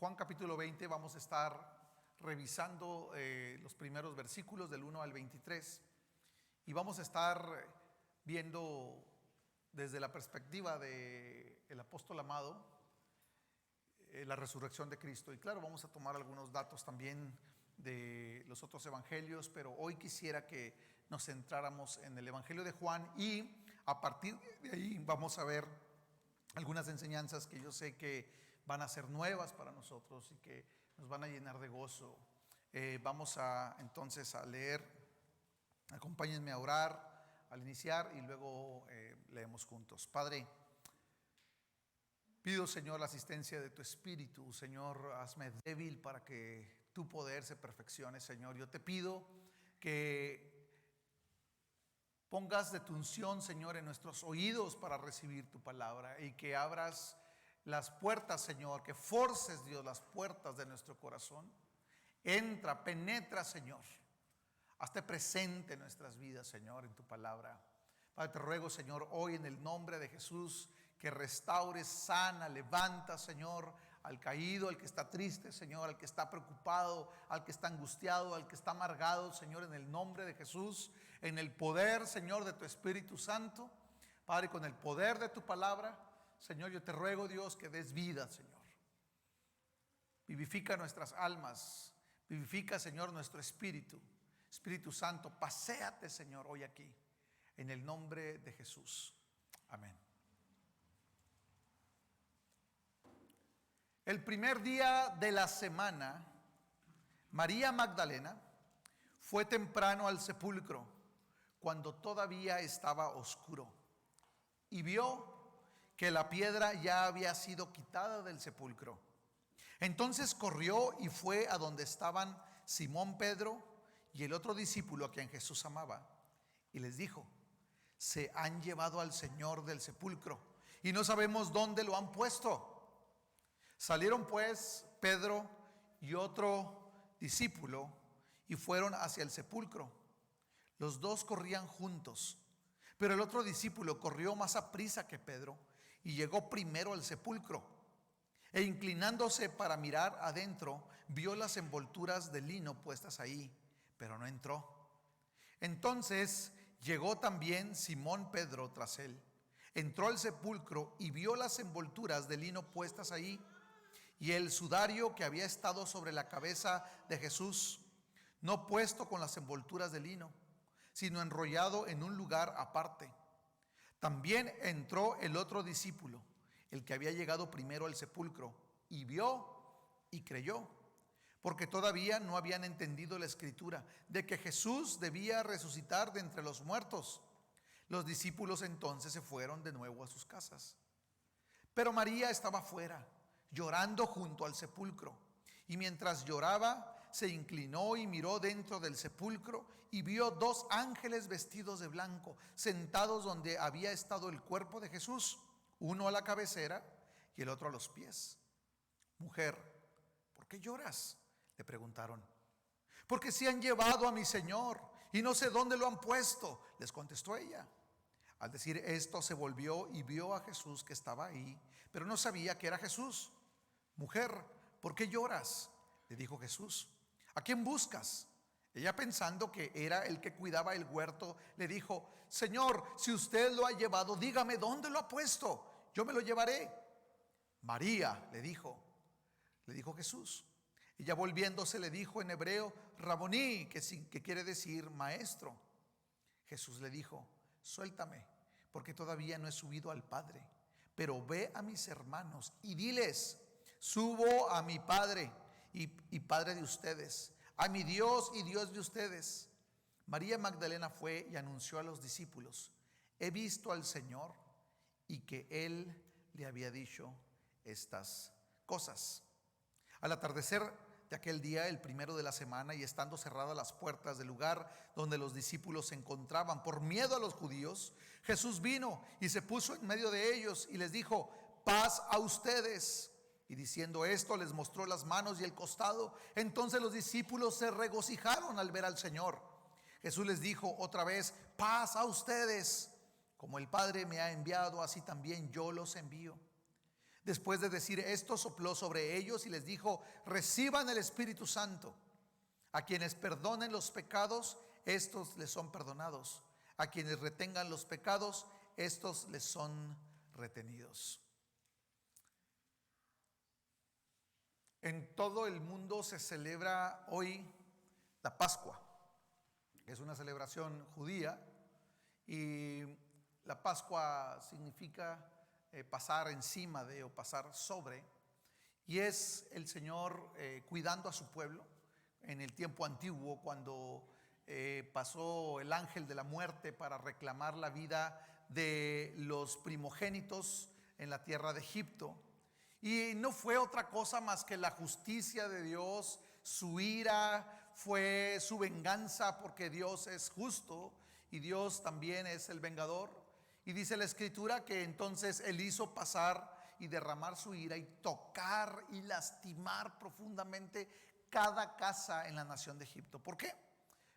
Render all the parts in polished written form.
Juan capítulo 20 vamos a estar revisando los primeros versículos del 1 al 23 y vamos a estar viendo desde la perspectiva del apóstol amado la resurrección de Cristo. Y claro, vamos a tomar algunos datos también de los otros evangelios, pero hoy quisiera que nos centráramos en el evangelio de Juan y a partir de ahí vamos a ver algunas enseñanzas que yo sé que van a ser nuevas para nosotros y que nos van a llenar de gozo. Vamos entonces a leer. Acompáñenme a orar al iniciar y luego leemos juntos. Padre, pido, Señor, la asistencia de tu Espíritu. Señor, hazme débil para que tu poder se perfeccione, Señor. Yo te pido que pongas de tu unción, Señor, en nuestros oídos para recibir tu palabra y que abras las puertas, Señor, que forces, Dios, las puertas de nuestro corazón. Entra, penetra, Señor. Hazte presente en nuestras vidas, Señor, en tu palabra. Padre, te ruego, Señor, hoy en el nombre de Jesús, que restaures, sana, levanta, Señor, al caído, al que está triste, Señor, al que está preocupado, al que está angustiado, al que está amargado, Señor, en el nombre de Jesús, en el poder, Señor, de tu Espíritu Santo. Padre, con el poder de tu palabra, Señor, yo te ruego, Dios, que des vida, Señor. Vivifica nuestras almas, vivifica, Señor, nuestro espíritu. Espíritu Santo, paséate, Señor, hoy aquí, en el nombre de Jesús. Amén. El primer día de la semana, María Magdalena fue temprano al sepulcro, cuando todavía estaba oscuro, y vio que la piedra ya había sido quitada del sepulcro. Entonces corrió y fue a donde estaban Simón Pedro y el otro discípulo a quien Jesús amaba, y les dijo: se han llevado al Señor del sepulcro y no sabemos dónde lo han puesto. Salieron pues Pedro y otro discípulo y fueron hacia el sepulcro. Los dos corrían juntos, pero el otro discípulo corrió más aprisa que Pedro y llegó primero al sepulcro, e inclinándose para mirar adentro, vio las envolturas de lino puestas ahí, pero no entró. Entonces llegó también Simón Pedro tras él. Entró al sepulcro y vio las envolturas de lino puestas ahí, y el sudario que había estado sobre la cabeza de Jesús, no puesto con las envolturas de lino, sino enrollado en un lugar aparte. También entró el otro discípulo, el que había llegado primero al sepulcro, y vio y creyó, porque todavía no habían entendido la escritura de que Jesús debía resucitar de entre los muertos. Los discípulos entonces se fueron de nuevo a sus casas. Pero María estaba fuera, llorando junto al sepulcro. Y mientras lloraba, se inclinó y miró dentro del sepulcro y vio dos ángeles vestidos de blanco, sentados donde había estado el cuerpo de Jesús, uno a la cabecera y el otro a los pies. Mujer, ¿por qué lloras?, le preguntaron. Porque se han llevado a mi Señor y no sé dónde lo han puesto, les contestó ella. Al decir esto, se volvió y vio a Jesús que estaba ahí, pero no sabía que era Jesús. Mujer, ¿por qué lloras?, le dijo Jesús. ¿A quién buscas? Ella, pensando que era el que cuidaba el huerto, le dijo: Señor, si usted lo ha llevado, dígame dónde lo ha puesto, yo me lo llevaré. María, le dijo Jesús. Ella, volviéndose, le dijo en hebreo: Raboní, que quiere decir maestro. Jesús le dijo: suéltame, porque todavía no he subido al Padre, pero ve a mis hermanos y diles: subo a mi Padre y Padre de ustedes, a mi Dios y Dios de ustedes. María Magdalena fue y anunció a los discípulos: he visto al Señor, y que Él le había dicho estas cosas. Al atardecer de aquel día, el primero de la semana, y estando cerradas las puertas del lugar donde los discípulos se encontraban por miedo a los judíos, Jesús vino y se puso en medio de ellos y les dijo: paz a ustedes. Y diciendo esto, les mostró las manos y el costado. Entonces los discípulos se regocijaron al ver al Señor. Jesús les dijo otra vez: paz a ustedes. Como el Padre me ha enviado, así también yo los envío. Después de decir esto, sopló sobre ellos y les dijo: reciban el Espíritu Santo. A quienes perdonen los pecados, estos les son perdonados. A quienes retengan los pecados, estos les son retenidos. En todo el mundo se celebra hoy la Pascua, que es una celebración judía, y la Pascua significa pasar encima de o pasar sobre, y es el Señor cuidando a su pueblo. En el tiempo antiguo, cuando pasó el ángel de la muerte para reclamar la vida de los primogénitos en la tierra de Egipto, y no fue otra cosa más que la justicia de Dios, su ira, fue su venganza, porque Dios es justo y Dios también es el vengador. Y dice la Escritura que entonces Él hizo pasar y derramar su ira y tocar y lastimar profundamente cada casa en la nación de Egipto. ¿Por qué?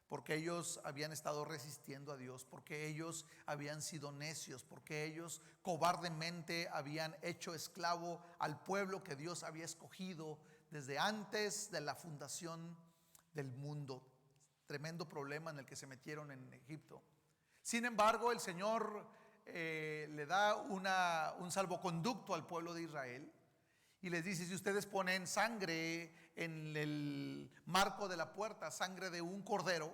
Porque ellos habían estado resistiendo a Dios, porque ellos habían sido necios, porque ellos cobardemente habían hecho esclavo al pueblo que Dios había escogido desde antes de la fundación del mundo. Tremendo problema en el que se metieron en Egipto. Sin embargo, el Señor le da un salvoconducto al pueblo de Israel y les dice: si ustedes ponen sangre en el marco de la puerta, sangre de un cordero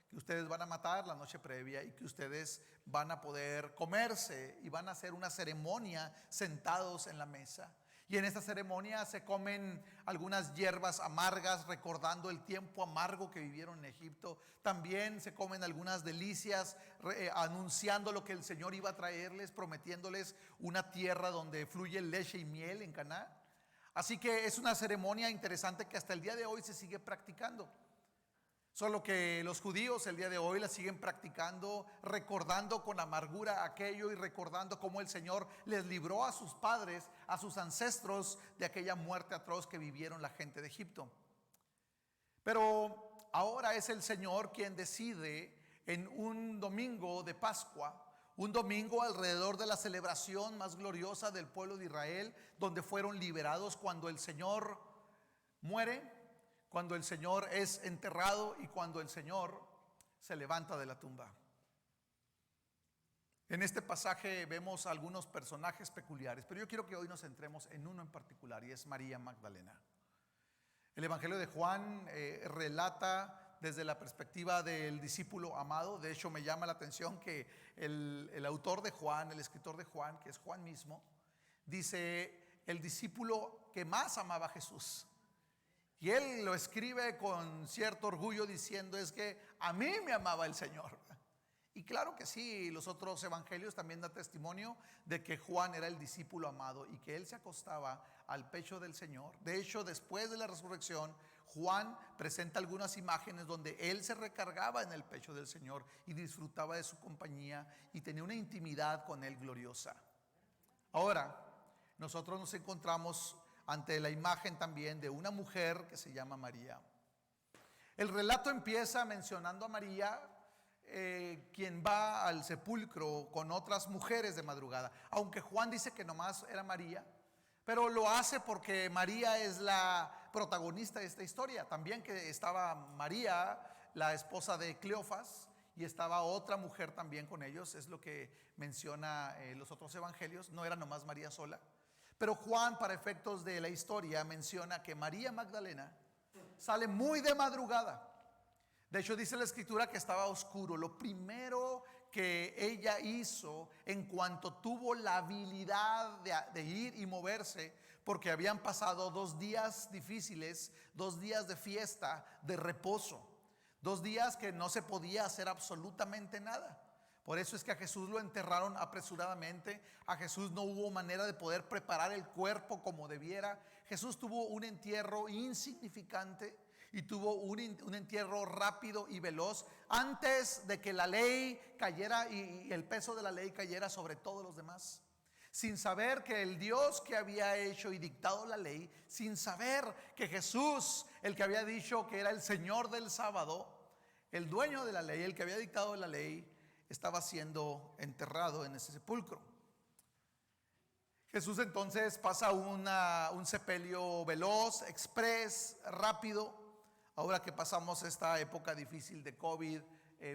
que ustedes van a matar la noche previa y que ustedes van a poder comerse, y van a hacer una ceremonia sentados en la mesa. Y en esta ceremonia se comen algunas hierbas amargas, recordando el tiempo amargo que vivieron en Egipto. También se comen algunas delicias, anunciando lo que el Señor iba a traerles, prometiéndoles una tierra donde fluye leche y miel, en Canaán. Así que es una ceremonia interesante que hasta el día de hoy se sigue practicando. Solo que los judíos el día de hoy la siguen practicando, recordando con amargura aquello y recordando cómo el Señor les libró a sus padres, a sus ancestros, de aquella muerte atroz que vivieron la gente de Egipto. Pero ahora es el Señor quien decide, en un domingo de Pascua, un domingo alrededor de la celebración más gloriosa del pueblo de Israel, donde fueron liberados cuando el Señor muere, cuando el Señor es enterrado y cuando el Señor se levanta de la tumba. En este pasaje vemos algunos personajes peculiares, pero yo quiero que hoy nos centremos en uno en particular, y es María Magdalena. El Evangelio de Juan relata desde la perspectiva del discípulo amado. De hecho, me llama la atención que el autor de Juan, el escritor de Juan, que es Juan mismo, dice el discípulo que más amaba a Jesús. Y él lo escribe con cierto orgullo diciendo: es que a mí me amaba el Señor. Y claro que sí, los otros evangelios también dan testimonio de que Juan era el discípulo amado y que él se acostaba al pecho del Señor. De hecho, después de la resurrección, Juan presenta algunas imágenes donde él se recargaba en el pecho del Señor y disfrutaba de su compañía y tenía una intimidad con él gloriosa. Ahora, nosotros nos encontramos ante la imagen también de una mujer que se llama María. El relato empieza mencionando a María, quien va al sepulcro con otras mujeres de madrugada. Aunque Juan dice que nomás era María, pero lo hace porque María es la protagonista de esta historia. También que estaba María, la esposa de Cleofas, y estaba otra mujer también con ellos. Es lo que menciona los otros evangelios. No era nomás María sola. Pero Juan, para efectos de la historia, menciona que María Magdalena sale muy de madrugada. De hecho, dice la Escritura que estaba oscuro. Lo primero que ella hizo en cuanto tuvo la habilidad de ir y moverse, porque habían pasado 2 días difíciles, 2 días de fiesta, de reposo, 2 días que no se podía hacer absolutamente nada. Por eso es que a Jesús lo enterraron apresuradamente. A Jesús no hubo manera de poder preparar el cuerpo como debiera. Jesús tuvo un entierro insignificante y tuvo un entierro rápido y veloz antes de que la ley cayera y el peso de la ley cayera sobre todos los demás. Sin saber que el Dios que había hecho y dictado la ley, sin saber que Jesús, el que había dicho que era el Señor del sábado, el dueño de la ley, el que había dictado la ley, estaba siendo enterrado en ese sepulcro. Jesús entonces pasa un sepelio veloz, express, rápido. Ahora que pasamos esta época difícil de COVID,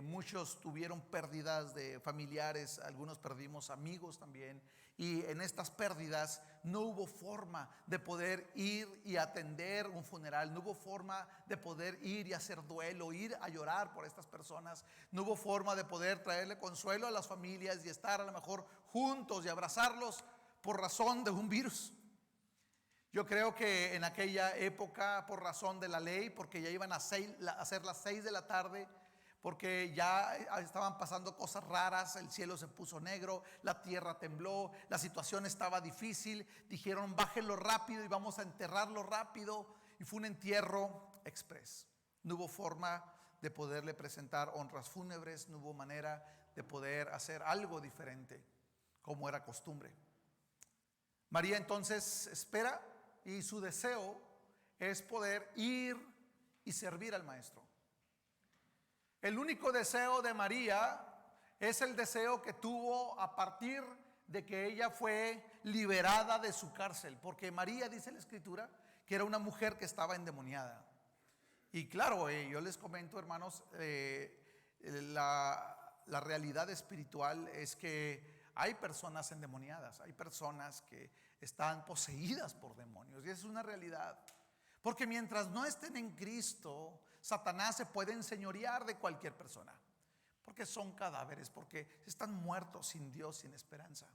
muchos tuvieron pérdidas de familiares, algunos perdimos amigos también. Y en estas pérdidas no hubo forma de poder ir y atender un funeral, no hubo forma de poder ir y hacer duelo, ir a llorar por estas personas, no hubo forma de poder traerle consuelo a las familias y estar a lo mejor juntos y abrazarlos por razón de un virus. Yo creo que en aquella época, por razón de la ley, porque ya iban a ser las 6 de la tarde, porque ya estaban pasando cosas raras, el cielo se puso negro, la tierra tembló, la situación estaba difícil, dijeron bájenlo rápido y vamos a enterrarlo rápido, y fue un entierro express. No hubo forma de poderle presentar honras fúnebres, no hubo manera de poder hacer algo diferente como era costumbre. María entonces espera y su deseo es poder ir y servir al maestro. El único deseo de María es el deseo que tuvo a partir de que ella fue liberada de su cárcel, porque María, dice la Escritura, que era una mujer que estaba endemoniada. Y claro, yo les comento, hermanos, la realidad espiritual es que hay personas endemoniadas, hay personas que están poseídas por demonios, y es una realidad. Porque mientras no estén en Cristo, Satanás se puede enseñorear de cualquier persona, porque son cadáveres, porque están muertos sin Dios, sin esperanza.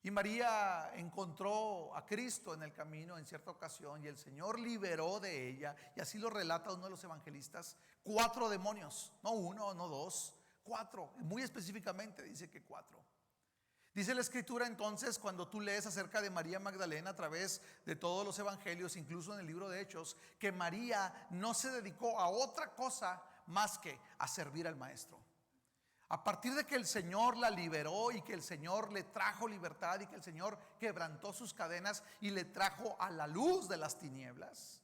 Y María encontró a Cristo en el camino en cierta ocasión, y el Señor liberó de ella, y así lo relata uno de los evangelistas, 4 demonios, no 1, no 2, 4, muy específicamente dice que 4. Dice la Escritura entonces, cuando tú lees acerca de María Magdalena a través de todos los evangelios, incluso en el libro de Hechos, que María no se dedicó a otra cosa más que a servir al maestro. A partir de que el Señor la liberó y que el Señor le trajo libertad y que el Señor quebrantó sus cadenas y le trajo a la luz de las tinieblas,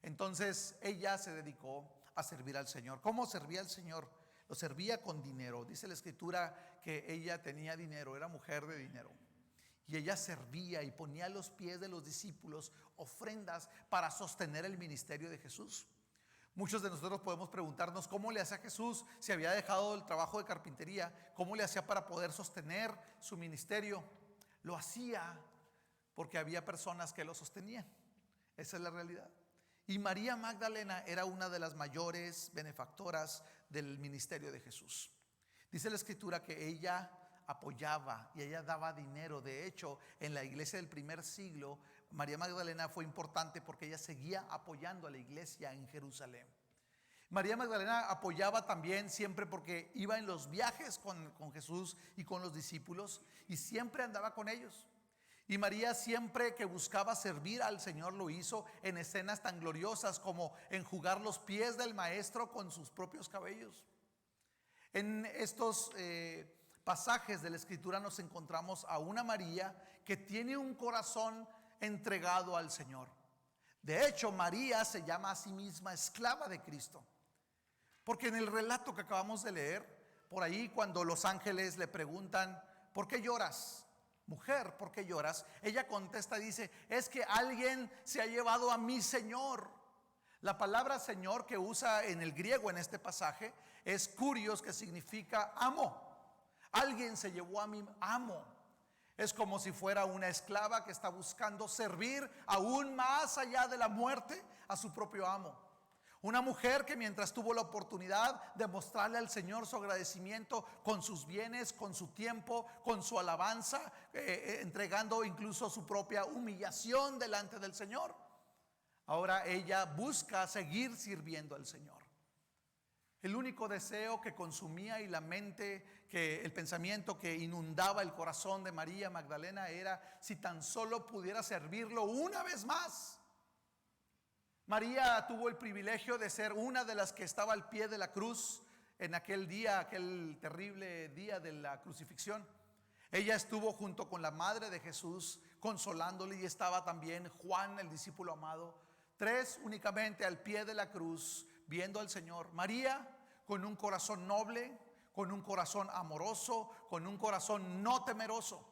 entonces ella se dedicó a servir al Señor. ¿Cómo servía al Señor? Lo servía con dinero. Dice la Escritura que ella tenía dinero, era mujer de dinero. Y ella servía y ponía a los pies de los discípulos ofrendas para sostener el ministerio de Jesús. Muchos de nosotros podemos preguntarnos cómo le hacía Jesús si había dejado el trabajo de carpintería, cómo le hacía para poder sostener su ministerio. Lo hacía porque había personas que lo sostenían. Esa es la realidad. Y María Magdalena era una de las mayores benefactoras del ministerio de Jesús. Dice la Escritura que ella apoyaba y ella daba dinero. De hecho, en la iglesia del primer siglo, María Magdalena fue importante porque ella seguía apoyando a la iglesia en Jerusalén. María Magdalena apoyaba también siempre porque iba en los viajes con Jesús y con los discípulos, y siempre andaba con ellos. Y María, siempre que buscaba servir al Señor, lo hizo en escenas tan gloriosas como enjugar los pies del maestro con sus propios cabellos. En estos pasajes de la Escritura nos encontramos a una María que tiene un corazón entregado al Señor. De hecho, María se llama a sí misma esclava de Cristo, porque en el relato que acabamos de leer, por ahí cuando los ángeles le preguntan: ¿por qué lloras? Mujer, ¿por qué lloras? Ella contesta, dice: es que alguien se ha llevado a mi Señor. La palabra Señor que usa en el griego en este pasaje es kurios, que significa amo. Alguien se llevó a mi amo. Es como si fuera una esclava que está buscando servir aún más allá de la muerte a su propio amo. Una mujer que mientras tuvo la oportunidad de mostrarle al Señor su agradecimiento con sus bienes, con su tiempo, con su alabanza, entregando incluso su propia humillación delante del Señor, ahora ella busca seguir sirviendo al Señor. El único deseo que consumía y la mente, que el pensamiento que inundaba el corazón de María Magdalena era si tan solo pudiera servirlo una vez más. María tuvo el privilegio de ser una de las que estaba al pie de la cruz en aquel día, aquel terrible día de la crucifixión. Ella estuvo junto con la madre de Jesús consolándole, y estaba también Juan, el discípulo amado. 3 únicamente al pie de la cruz viendo al Señor. María con un corazón noble, con un corazón amoroso, con un corazón no temeroso.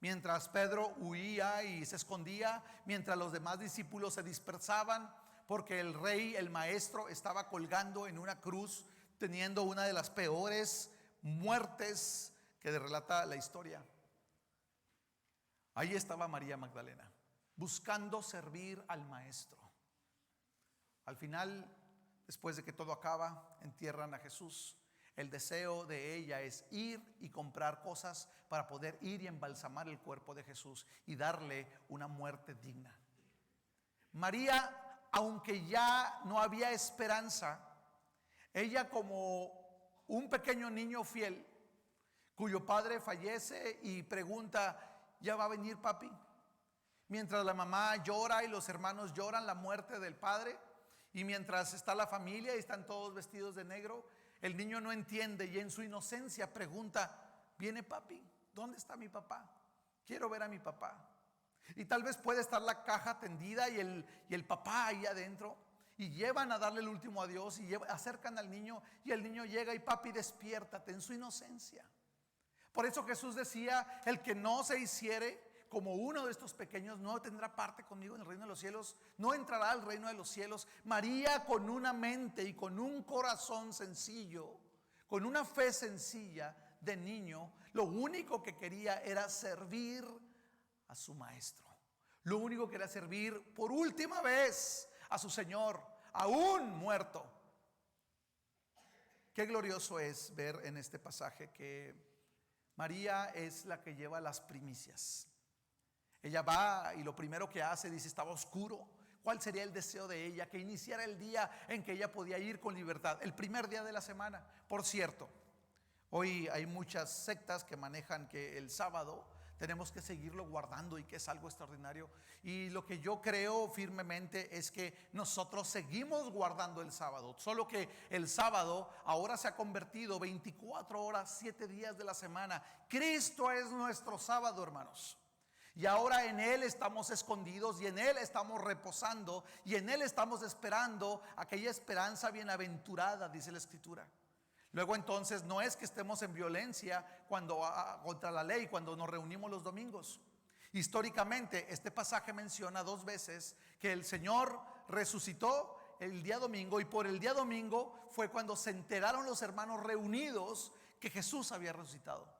mientras Pedro huía y se escondía, mientras los demás discípulos se dispersaban, porque el rey, el maestro, estaba colgando en una cruz, teniendo una de las peores muertes que relata la historia. Ahí estaba María Magdalena, buscando servir al maestro. Al final, después de que todo acaba, entierran a Jesús. El deseo de ella es ir y comprar cosas para poder ir y embalsamar el cuerpo de Jesús y darle una muerte digna. María, aunque ya no había esperanza, ella, como un pequeño niño fiel cuyo padre fallece y pregunta: ¿ya va a venir papi? Mientras la mamá llora y los hermanos lloran la muerte del padre, y mientras está la familia y están todos vestidos de negro, el niño no entiende y en su inocencia pregunta: ¿viene papi? ¿Dónde está mi papá? Quiero ver a mi papá. Y tal vez puede estar la caja tendida y el papá ahí adentro, y llevan a darle el último adiós y acercan al niño, y el niño llega y: papi, despiértate, en su inocencia. Por eso Jesús decía: el que no se hiciere como uno de estos pequeños no tendrá parte conmigo en el reino de los cielos, no entrará al reino de los cielos. María, con una mente y con un corazón sencillo, con una fe sencilla de niño, lo único que quería era servir a su maestro. Lo único que era servir por última vez a su Señor, aún muerto. Qué glorioso es ver en este pasaje que María es la que lleva las primicias. Ella va y lo primero que hace, dice: estaba oscuro. ¿Cuál sería el deseo de ella? Que iniciara el día en que ella podía ir con libertad, el primer día de la semana. Por cierto, hoy hay muchas sectas que manejan que el sábado tenemos que seguirlo guardando y que es algo extraordinario. Y lo que yo creo firmemente es que nosotros seguimos guardando el sábado, solo que el sábado ahora se ha convertido 24 horas, 7 días de la semana. Cristo es nuestro sábado, hermanos. Y ahora en Él estamos escondidos, y en Él estamos reposando, y en Él estamos esperando aquella esperanza bienaventurada, dice la Escritura. Luego entonces no es que estemos en violencia contra la ley cuando nos reunimos los domingos. Históricamente este pasaje menciona 2 veces que el Señor resucitó el día domingo, y por el día domingo fue cuando se enteraron los hermanos reunidos que Jesús había resucitado.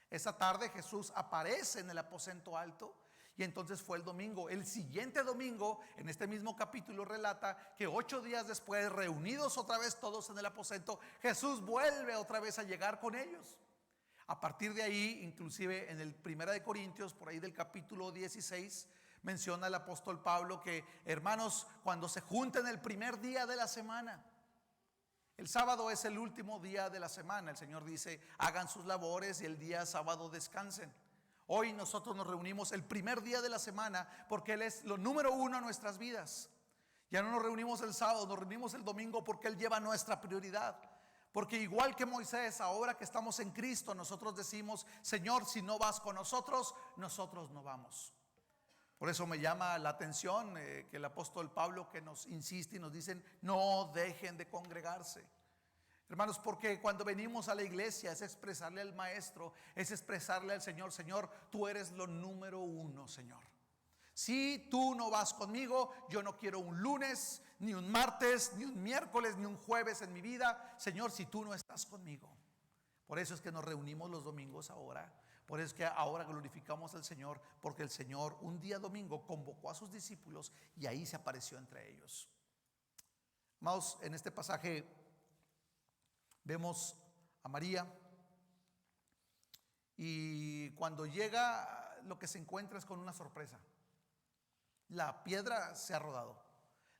Esa tarde Jesús aparece en el aposento alto, y entonces fue el domingo. El siguiente domingo, en este mismo capítulo, relata que 8 días después, reunidos otra vez todos en el aposento, Jesús vuelve otra vez a llegar con ellos. A partir de ahí, inclusive en el 1 de Corintios, por ahí del capítulo 16, menciona el apóstol Pablo que: hermanos, cuando se junten el primer día de la semana, el sábado es el último día de la semana. El Señor dice: hagan sus labores y el día sábado descansen. Hoy nosotros nos reunimos el primer día de la semana porque Él es lo número 1 en nuestras vidas. Ya no nos reunimos el sábado, nos reunimos el domingo porque Él lleva nuestra prioridad. Porque igual que Moisés, ahora que estamos en Cristo, nosotros decimos: Señor, si no vas con nosotros, nosotros no vamos. Por eso me llama la atención que el apóstol Pablo, que nos insiste y nos dice: no dejen de congregarse. Hermanos, porque cuando venimos a la iglesia es expresarle al maestro, es expresarle al Señor: Señor, tú eres lo número 1, Señor. Si tú no vas conmigo, yo no quiero un lunes, ni un martes, ni un miércoles, ni un jueves en mi vida, Señor, si tú no estás conmigo. Por eso es que nos reunimos los domingos ahora. Por eso es que ahora glorificamos al Señor, porque el Señor un día domingo convocó a sus discípulos y ahí se apareció entre ellos. Amados, en este pasaje vemos a María, y cuando llega, lo que se encuentra es con una sorpresa. La piedra se ha rodado.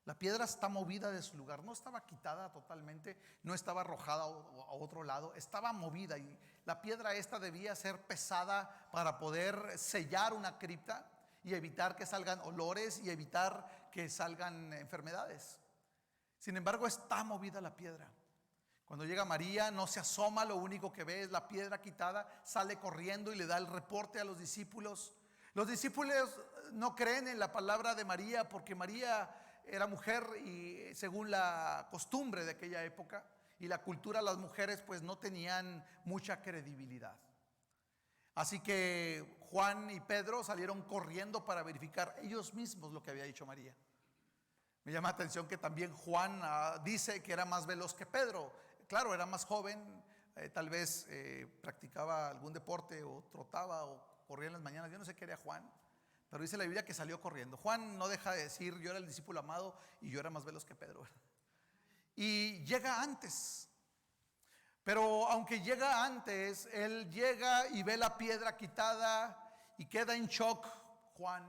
La piedra está movida de su lugar. No estaba quitada totalmente, no estaba arrojada a otro lado, estaba movida. Y la piedra esta debía ser pesada para poder sellar una cripta y evitar que salgan olores y evitar que salgan enfermedades. Sin embargo, está movida la piedra. Cuando llega María, no se asoma, lo único que ve es la piedra quitada, sale corriendo y le da el reporte a los discípulos. Los discípulos no creen en la palabra de María, porque María era mujer, y según la costumbre de aquella época y la cultura, las mujeres pues no tenían mucha credibilidad. Así que Juan y Pedro salieron corriendo para verificar ellos mismos lo que había dicho María. Me llama la atención que también Juan dice que era más veloz que Pedro. Claro, era más joven, tal vez practicaba algún deporte o trotaba o corría en las mañanas. Yo no sé qué era Juan, pero dice la Biblia que salió corriendo. Juan no deja de decir: yo era el discípulo amado y yo era más veloz que Pedro. Y llega antes. Pero aunque llega antes, él llega y ve la piedra quitada y queda en shock Juan.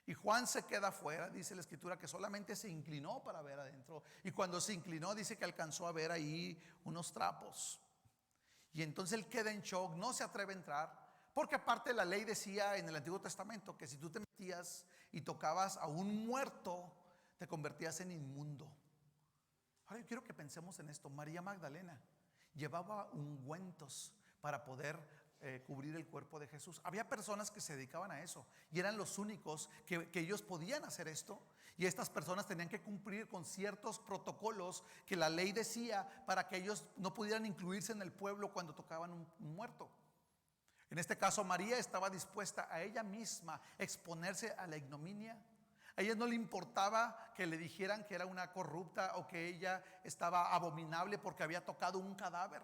Y Juan se queda afuera. Dice la escritura que solamente se inclinó para ver adentro. Y cuando se inclinó, dice que alcanzó a ver ahí unos trapos. Y entonces él queda en shock, no se atreve a entrar. Porque aparte la ley decía en el Antiguo Testamento que si tú te metías y tocabas a un muerto, te convertías en inmundo. Ahora yo quiero que pensemos en esto. María Magdalena llevaba ungüentos para poder cubrir el cuerpo de Jesús. Había personas que se dedicaban a eso y eran los únicos que ellos podían hacer esto. Y estas personas tenían que cumplir con ciertos protocolos que la ley decía para que ellos no pudieran incluirse en el pueblo cuando tocaban un muerto. En este caso, María estaba dispuesta a ella misma exponerse a la ignominia. A ella no le importaba que le dijeran que era una corrupta o que ella estaba abominable porque había tocado un cadáver.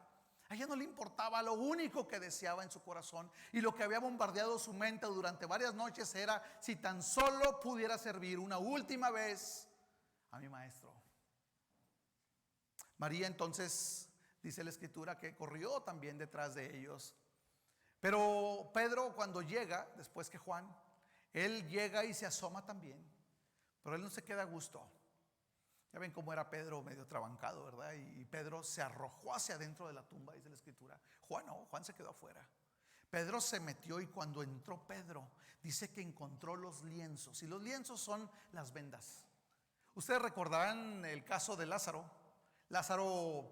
A ella no le importaba. Lo único que deseaba en su corazón y lo que había bombardeado su mente durante varias noches era: si tan solo pudiera servir una última vez a mi maestro. María entonces, dice la escritura, que corrió también detrás de ellos. Pero Pedro, cuando llega, después que Juan, él llega y se asoma también. Pero él no se queda a gusto. Ya ven cómo era Pedro, medio trabancado, ¿verdad? Y Pedro se arrojó hacia adentro de la tumba, dice la escritura. Juan no, Juan se quedó afuera. Pedro se metió y cuando entró Pedro, dice que encontró los lienzos. Y los lienzos son las vendas. Ustedes recordarán el caso de Lázaro. Lázaro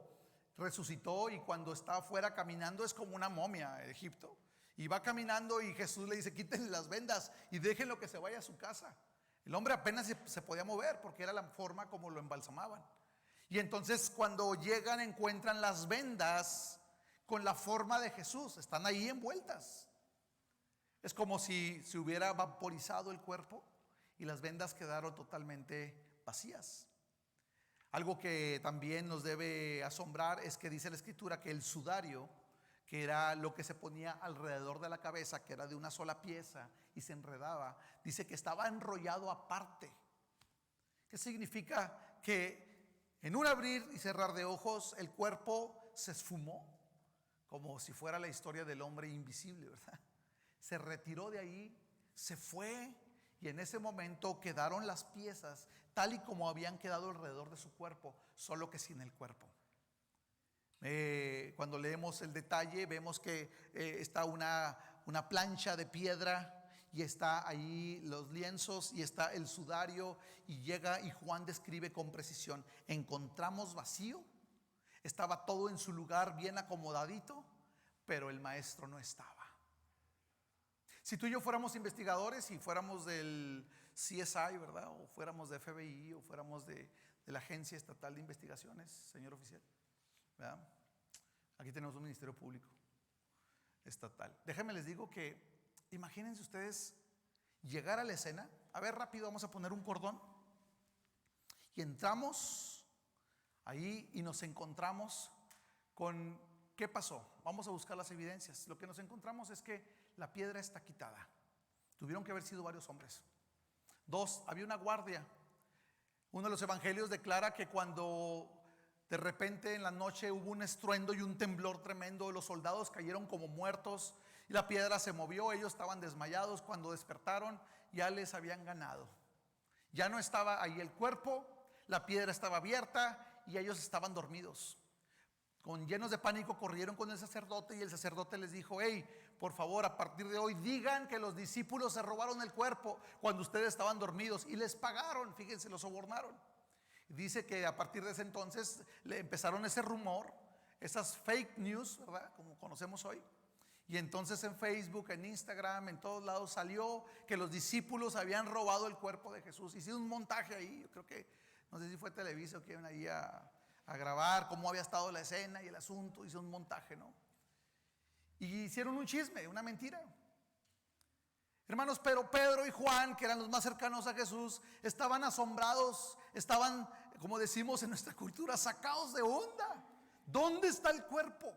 resucitó y cuando está afuera caminando es como una momia en Egipto. Y va caminando y Jesús le dice: quítenle las vendas y déjenlo que se vaya a su casa. El hombre apenas se podía mover porque era la forma como lo embalsamaban. Y entonces cuando llegan encuentran las vendas con la forma de Jesús. Están ahí envueltas. Es como si se hubiera vaporizado el cuerpo y las vendas quedaron totalmente vacías. Algo que también nos debe asombrar es que dice la escritura que el sudario, que era lo que se ponía alrededor de la cabeza, que era de una sola pieza y se enredaba, dice que estaba enrollado aparte. ¿Qué significa? Que en un abrir y cerrar de ojos el cuerpo se esfumó, como si fuera la historia del hombre invisible, ¿verdad? Se retiró de ahí, se fue, y en ese momento quedaron las piezas tal y como habían quedado alrededor de su cuerpo, solo que sin el cuerpo. Cuando leemos el detalle vemos que está una plancha de piedra y está ahí los lienzos y está el sudario, y llega y Juan describe con precisión: encontramos vacío, estaba todo en su lugar bien acomodadito, pero el maestro no estaba. Si tú y yo fuéramos investigadores y fuéramos del CSI, ¿verdad? O fuéramos de FBI o fuéramos de la Agencia Estatal de Investigaciones, señor oficial, ¿verdad? Aquí tenemos un ministerio público estatal. Déjenme les digo que imagínense ustedes llegar a la escena. A ver, rápido, vamos a poner un cordón. Y entramos ahí y nos encontramos con: ¿qué pasó? Vamos a buscar las evidencias. Lo que nos encontramos es que la piedra está quitada. Tuvieron que haber sido varios hombres. 2, había una guardia. Uno de los evangelios declara que cuando de repente en la noche hubo un estruendo y un temblor tremendo, los soldados cayeron como muertos y la piedra se movió. Ellos estaban desmayados. Cuando despertaron ya les habían ganado. Ya no estaba ahí el cuerpo, la piedra estaba abierta y ellos estaban dormidos. Llenos de pánico corrieron con el sacerdote y el sacerdote les dijo: hey, por favor, a partir de hoy digan que los discípulos se robaron el cuerpo cuando ustedes estaban dormidos, y les pagaron. Fíjense, los sobornaron. Dice que a partir de ese entonces le empezaron ese rumor, esas fake news, ¿verdad? Como conocemos hoy. Y entonces en Facebook, en Instagram, en todos lados salió que los discípulos habían robado el cuerpo de Jesús. Hicieron un montaje ahí, yo creo que, no sé si fue Televisa o que iban ahí a grabar cómo había estado la escena y el asunto. Hizo un montaje, ¿no? y hicieron un chisme, una mentira. Hermanos, pero Pedro y Juan, que eran los más cercanos a Jesús, estaban asombrados, estaban, como decimos en nuestra cultura, sacados de onda. ¿Dónde está el cuerpo?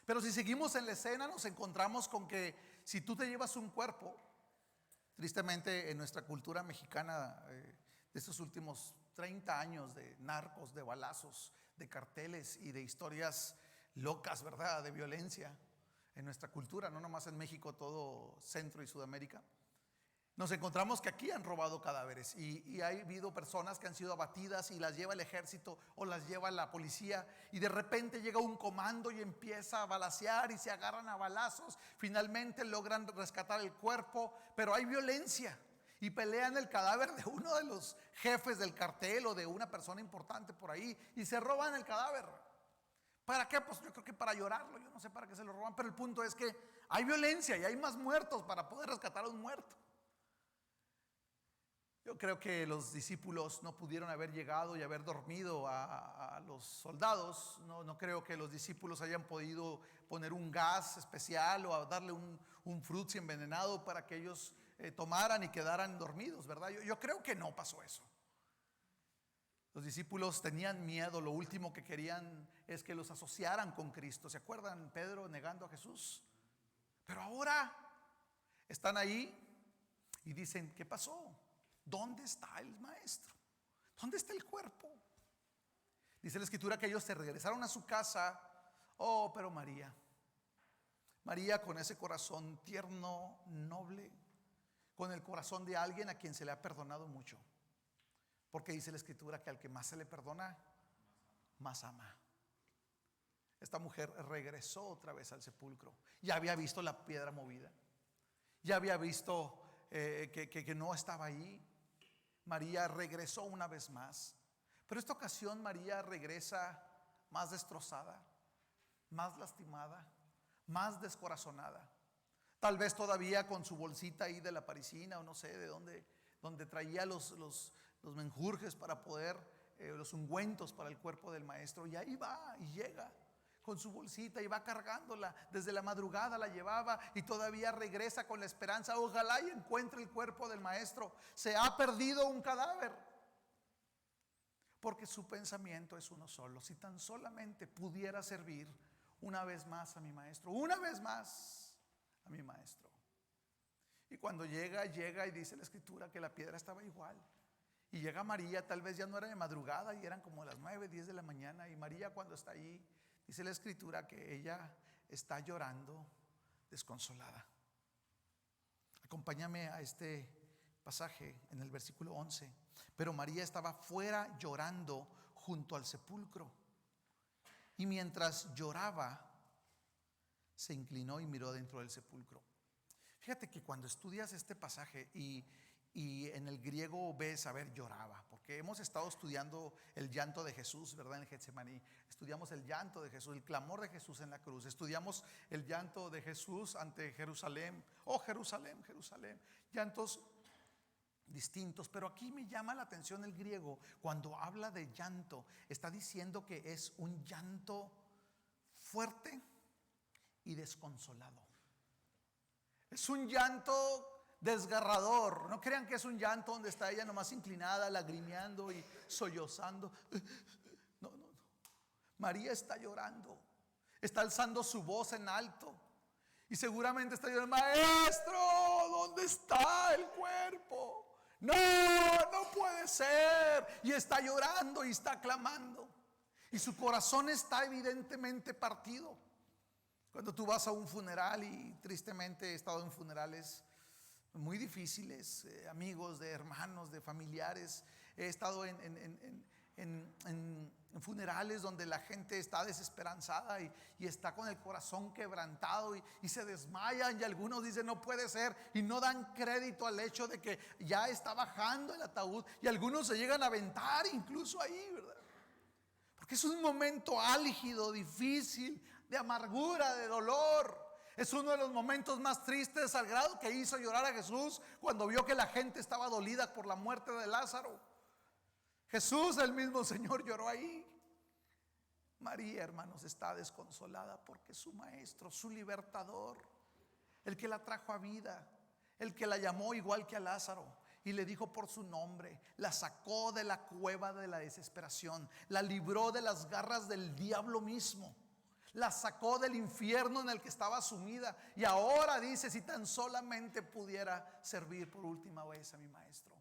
Pero si seguimos en la escena, nos encontramos con que si tú te llevas un cuerpo, tristemente en nuestra cultura mexicana, de estos últimos 30 años de narcos, de balazos, de carteles y de historias locas, ¿verdad?, de violencia en nuestra cultura, no nomás en México, todo Centro y Sudamérica, nos encontramos que aquí han robado cadáveres y ha habido personas que han sido abatidas y las lleva el ejército o las lleva la policía, y de repente llega un comando y empieza a balacear y se agarran a balazos. Finalmente logran rescatar el cuerpo, pero hay violencia y pelean el cadáver de uno de los jefes del cartel o de una persona importante por ahí y se roban el cadáver. ¿Para qué? Pues yo creo que para llorarlo, yo no sé para qué se lo roban, pero el punto es que hay violencia y hay más muertos para poder rescatar a un muerto. Yo creo que los discípulos no pudieron haber llegado y haber dormido a los soldados. No creo que los discípulos hayan podido poner un gas especial o darle un frutzi envenenado para que ellos tomaran y quedaran dormidos, ¿verdad? Yo creo que no pasó eso. Los discípulos tenían miedo, lo último que querían es que los asociaran con Cristo. ¿Se acuerdan? Pedro negando a Jesús. Pero ahora están ahí y dicen, ¿qué pasó? ¿Dónde está el maestro? ¿Dónde está el cuerpo? Dice la escritura que ellos se regresaron a su casa. Oh, pero María con ese corazón tierno, noble, con el corazón de alguien a quien se le ha perdonado mucho. Porque dice la escritura que al que más se le perdona, más ama. Esta mujer regresó otra vez al sepulcro. Ya había visto la piedra movida. Ya había visto que no estaba ahí. María regresó una vez más. Pero esta ocasión María regresa más destrozada, más lastimada, más descorazonada. Tal vez todavía con su bolsita ahí de la parisina o no sé de donde traía los menjurjes para poder, los ungüentos para el cuerpo del maestro. Y ahí va y llega con su bolsita y va cargándola. Desde la madrugada la llevaba y todavía regresa con la esperanza, ojalá y encuentre el cuerpo del maestro. Se ha perdido un cadáver. Porque su pensamiento es uno solo. Si tan solamente pudiera servir una vez más a mi maestro, una vez más a mi maestro. Y cuando llega y dice la escritura que la piedra estaba igual. Y llega María, tal vez ya no era de madrugada y eran como las 9, 10 de la mañana. Y María, cuando está ahí, dice la escritura que ella está llorando desconsolada. Acompáñame a este pasaje en el versículo 11. Pero María estaba fuera llorando junto al sepulcro. Y mientras lloraba, se inclinó y miró dentro del sepulcro. Fíjate que cuando estudias este pasaje y en el griego ves, lloraba, porque hemos estado estudiando el llanto de Jesús, ¿verdad? En el Getsemaní, estudiamos el llanto de Jesús, el clamor de Jesús en la cruz, estudiamos el llanto de Jesús ante Jerusalén. Oh Jerusalén, Jerusalén, llantos distintos, pero aquí me llama la atención el griego. Cuando habla de llanto, está diciendo que es un llanto fuerte y desconsolado. Es un llanto desgarrador. No crean que es un llanto donde está ella nomás inclinada, lagrimeando y sollozando. No. María está llorando, está alzando su voz en alto y seguramente está diciendo, maestro, ¿dónde está el cuerpo? No puede ser. Y está llorando y está clamando. Y su corazón está evidentemente partido. Cuando tú vas a un funeral, y tristemente he estado en funerales muy difíciles, amigos, de hermanos, de familiares. He estado en funerales donde la gente está desesperanzada y está con el corazón quebrantado y se desmayan, y algunos dicen no puede ser y no dan crédito al hecho de que ya está bajando el ataúd, y algunos se llegan a aventar incluso ahí, ¿verdad? Porque es un momento álgido, difícil, de amargura, de dolor. Es uno de los momentos más tristes, al grado que hizo llorar a Jesús cuando vio que la gente estaba dolida por la muerte de Lázaro. Jesús, el mismo Señor, lloró ahí. María, hermanos, está desconsolada porque su maestro, su libertador, el que la trajo a vida, el que la llamó igual que a Lázaro y le dijo por su nombre, la sacó de la cueva de la desesperación, la libró de las garras del diablo mismo, la sacó del infierno en el que estaba sumida, y ahora dice: si tan solamente pudiera servir por última vez a mi maestro.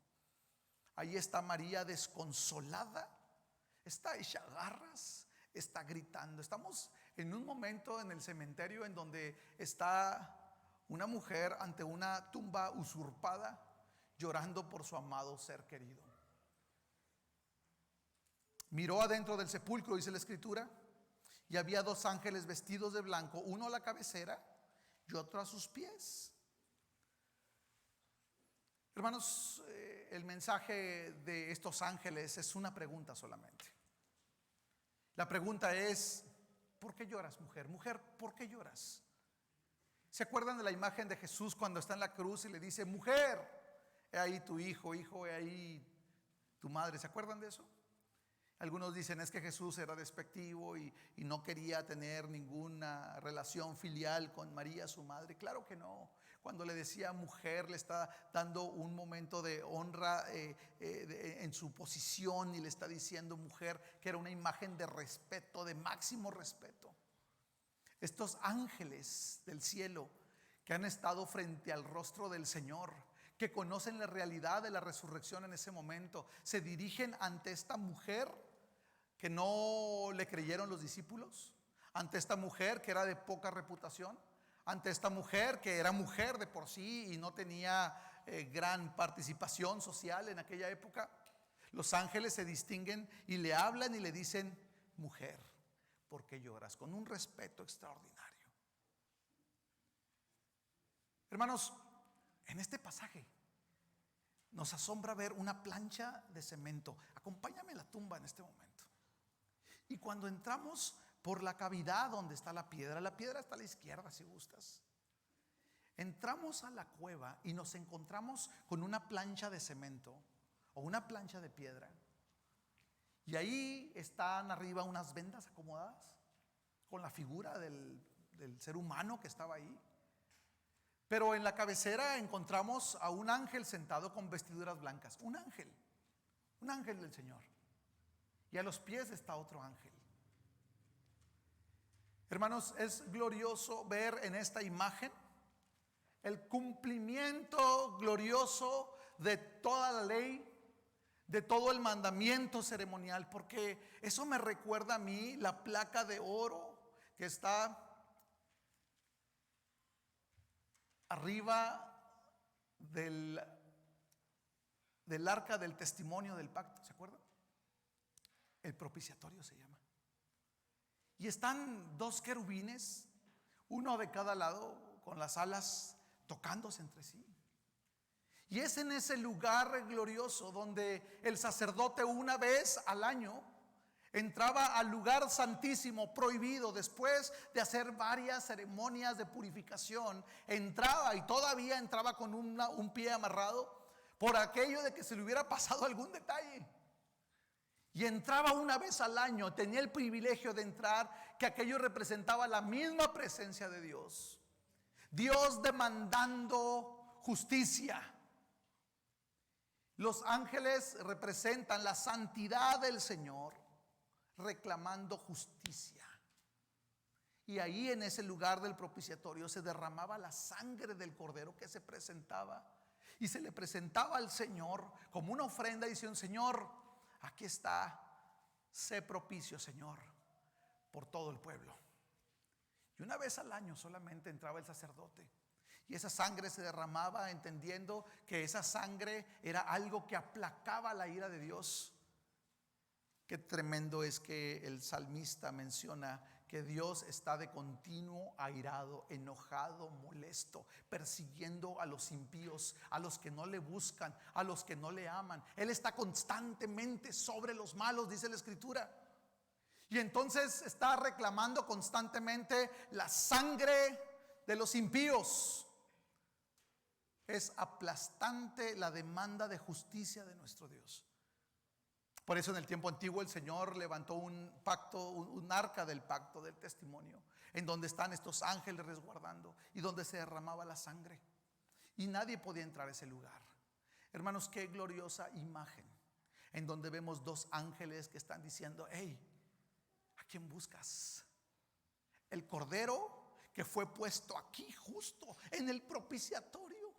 Ahí está María desconsolada, está hecha garras, está gritando. Estamos en un momento en el cementerio en donde está una mujer ante una tumba usurpada, llorando por su amado ser querido. Miró adentro del sepulcro, dice la escritura, y había dos ángeles vestidos de blanco, uno a la cabecera y otro a sus pies. Hermanos, el mensaje de estos ángeles es una pregunta solamente. La pregunta es: ¿por qué lloras, mujer? Mujer, ¿por qué lloras? ¿Se acuerdan de la imagen de Jesús cuando está en la cruz y le dice: mujer, he ahí tu hijo, hijo, he ahí tu madre? ¿Se acuerdan de eso? Algunos dicen: es que Jesús era despectivo y no quería tener ninguna relación filial con María, su madre. Claro que no. Cuando le decía mujer, le está dando un momento de honra en su posición, y le está diciendo mujer, que era una imagen de respeto, de máximo respeto. Estos ángeles del cielo que han estado frente al rostro del Señor, que conocen la realidad de la resurrección en ese momento, se dirigen ante esta mujer que no le creyeron los discípulos, ante esta mujer que era de poca reputación, ante esta mujer que era mujer de por sí y no tenía gran participación social en aquella época. Los ángeles se distinguen y le hablan y le dicen: mujer, ¿por qué lloras? Con un respeto extraordinario. Hermanos, en este pasaje nos asombra ver una plancha de cemento. Acompáñame a la tumba en este momento. Y cuando entramos por la cavidad donde está la piedra está a la izquierda si gustas. Entramos a la cueva y nos encontramos con una plancha de cemento o una plancha de piedra. Y ahí están arriba unas vendas acomodadas con la figura del ser humano que estaba ahí. Pero en la cabecera encontramos a un ángel sentado con vestiduras blancas. Un ángel del Señor. Y a los pies está otro ángel. Hermanos, es glorioso ver en esta imagen el cumplimiento glorioso de toda la ley, de todo el mandamiento ceremonial, porque eso me recuerda a mí la placa de oro que está arriba del arca del testimonio del pacto. ¿Se acuerdan? El propiciatorio se llama. Y están dos querubines, uno de cada lado, con las alas tocándose entre sí. Y es en ese lugar glorioso donde el sacerdote una vez al año entraba al lugar santísimo prohibido. Después de hacer varias ceremonias de purificación, entraba, y todavía entraba con un pie amarrado por aquello de que se le hubiera pasado algún detalle. Y entraba una vez al año, tenía el privilegio de entrar, que aquello representaba la misma presencia de Dios. Dios demandando justicia. Los ángeles representan la santidad del Señor, reclamando justicia. Y ahí en ese lugar del propiciatorio se derramaba la sangre del cordero que se presentaba. Y se le presentaba al Señor como una ofrenda, diciendo: Señor, aquí está, sé propicio, Señor, por todo el pueblo. Y una vez al año solamente entraba el sacerdote, y esa sangre se derramaba, entendiendo que esa sangre era algo que aplacaba la ira de Dios. Qué tremendo es que el salmista menciona que Dios está de continuo airado, enojado, molesto, persiguiendo a los impíos, a los que no le buscan, a los que no le aman. Él está constantemente sobre los malos, dice la escritura. Y entonces está reclamando constantemente la sangre de los impíos. Es aplastante la demanda de justicia de nuestro Dios. Por eso en el tiempo antiguo el Señor levantó un pacto, un arca del pacto del testimonio, en donde están estos ángeles resguardando y donde se derramaba la sangre. Y nadie podía entrar a ese lugar. Hermanos, qué gloriosa imagen, en donde vemos dos ángeles que están diciendo: hey, ¿a quién buscas? El cordero que fue puesto aquí, justo en el propiciatorio,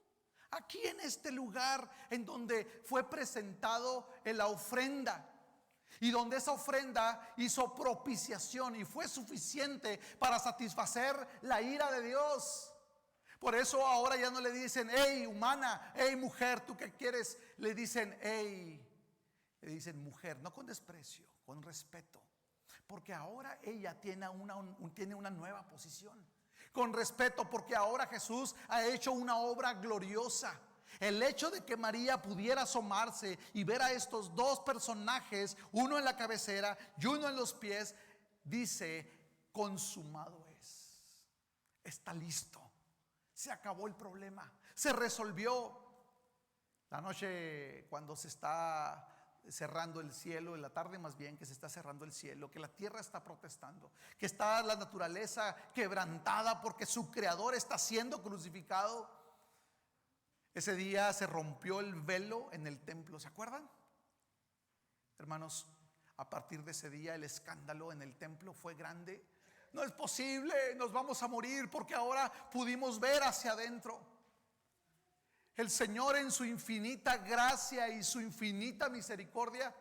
aquí en este lugar en donde fue presentado en la ofrenda, y donde esa ofrenda hizo propiciación y fue suficiente para satisfacer la ira de Dios. Por eso ahora ya no le dicen: hey humana, hey mujer, ¿tú qué quieres? Le dicen: hey, le dicen mujer, no con desprecio, con respeto, porque ahora ella tiene una nueva posición. Con respeto, porque ahora Jesús ha hecho una obra gloriosa. El hecho de que María pudiera asomarse y ver a estos dos personajes, uno en la cabecera y uno en los pies, dice: consumado es, está listo, se acabó el problema, se resolvió. La noche, cuando se está cerrando el cielo, en la tarde más bien, que se está cerrando el cielo, que la tierra está protestando, que está la naturaleza quebrantada porque su creador está siendo crucificado. Ese día se rompió el velo en el templo, ¿se acuerdan? Hermanos, a partir de ese día el escándalo en el templo fue grande. No es posible, nos vamos a morir, porque ahora pudimos ver hacia adentro. El Señor, en su infinita gracia y su infinita misericordia,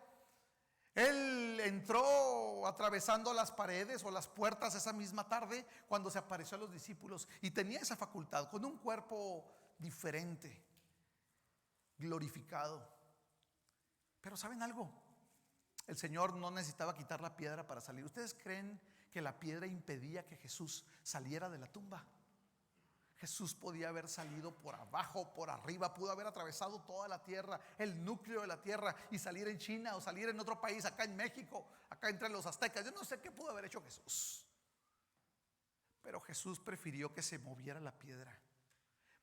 Él entró atravesando las paredes o las puertas esa misma tarde, cuando se apareció a los discípulos, y tenía esa facultad, con un cuerpo diferente, glorificado. Pero ¿saben algo? El Señor no necesitaba quitar la piedra para salir. ¿Ustedes creen que la piedra impedía que Jesús saliera de la tumba? Jesús podía haber salido por abajo, por arriba, pudo haber atravesado toda la tierra, el núcleo de la tierra, y salir en China o salir en otro país, acá en México, acá entre los aztecas. Yo no sé qué pudo haber hecho Jesús, pero Jesús prefirió que se moviera la piedra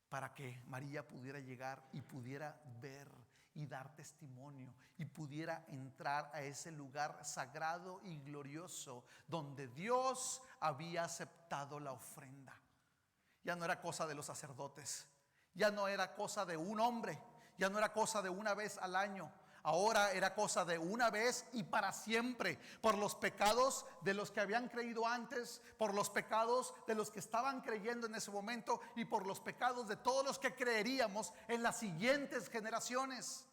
para que María pudiera llegar y pudiera ver y dar testimonio, y pudiera entrar a ese lugar sagrado y glorioso donde Dios había aceptado la ofrenda. Ya no era cosa de los sacerdotes, ya no era cosa de un hombre, ya no era cosa de una vez al año. Ahora era cosa de una vez y para siempre, por los pecados de los que habían creído antes, por los pecados de los que estaban creyendo en ese momento, y por los pecados de todos los que creeríamos en las siguientes generaciones.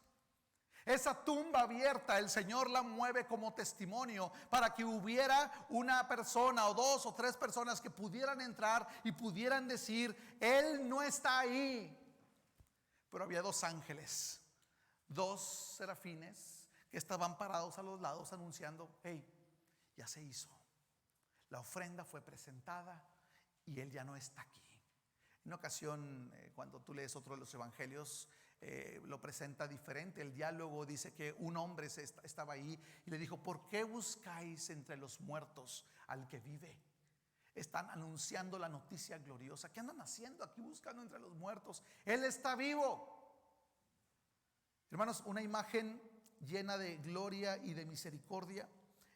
Esa tumba abierta, el Señor la mueve como testimonio para que hubiera una persona o dos o tres personas que pudieran entrar y pudieran decir: Él no está ahí. Pero había dos ángeles, dos serafines, que estaban parados a los lados anunciando: hey, ya se hizo, la ofrenda fue presentada y Él ya no está aquí. En una ocasión, cuando tú lees otro de los evangelios, lo presenta diferente. El diálogo dice que un hombre estaba ahí y le dijo: ¿por qué buscáis entre los muertos al que vive? Están anunciando la noticia gloriosa. ¿Qué andan haciendo aquí buscando entre los muertos? Él está vivo. Hermanos, una imagen llena de gloria y de misericordia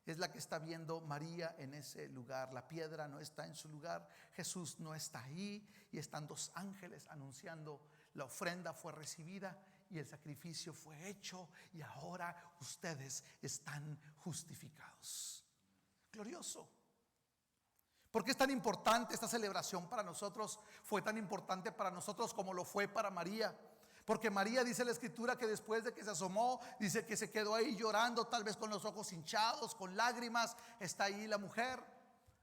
es la que está viendo María en ese lugar. La piedra no está en su lugar, Jesús no está ahí, y están dos ángeles anunciando: la ofrenda fue recibida y el sacrificio fue hecho, y ahora ustedes están justificados. Glorioso. ¿Por qué es tan importante esta celebración para nosotros? Fue tan importante para nosotros como lo fue para María. Porque María, dice la escritura, que después de que se asomó, dice que se quedó ahí llorando, tal vez con los ojos hinchados, con lágrimas. Está ahí la mujer,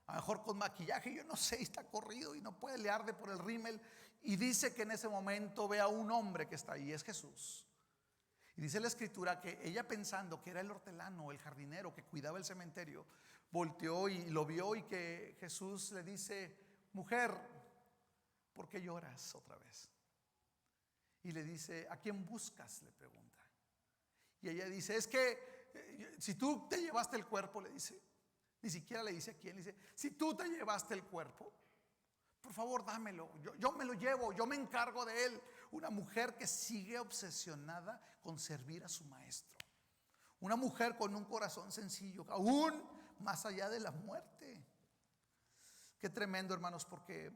a lo mejor con maquillaje, yo no sé, está corrido y no puede, le arde por el rímel. Y dice que en ese momento ve a un hombre que está ahí, es Jesús. Y dice la escritura que ella, pensando que era el hortelano, el jardinero que cuidaba el cementerio, volteó y lo vio, y que Jesús le dice: mujer, ¿por qué lloras otra vez? Y le dice: ¿a quién buscas?, le pregunta. Y ella dice: es que si tú te llevaste el cuerpo, le dice, ni siquiera le dice a quién, le dice: si tú te llevaste el cuerpo, por favor dámelo, yo me lo llevo, yo me encargo de él. Una mujer que sigue obsesionada con servir a su maestro, Una mujer con un corazón sencillo, aún más allá de la muerte. Qué tremendo, hermanos, porque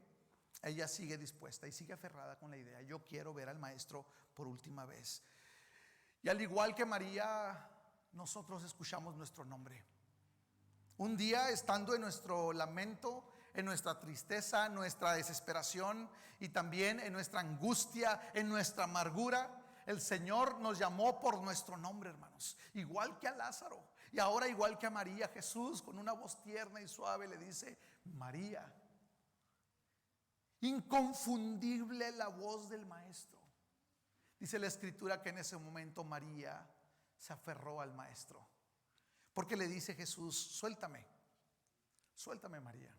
ella sigue dispuesta y sigue aferrada con la idea: yo quiero ver al maestro por última vez. Y al igual que María, nosotros escuchamos nuestro nombre. Un día, estando en nuestro lamento, en nuestra tristeza, nuestra desesperación y también en nuestra angustia, en nuestra amargura, el Señor nos llamó por nuestro nombre, hermanos. Igual que a Lázaro, y ahora igual que a María, Jesús con una voz tierna y suave le dice: María. Inconfundible la voz del maestro. Dice la escritura que en ese momento María se aferró al maestro, porque le dice Jesús: suéltame, suéltame, María.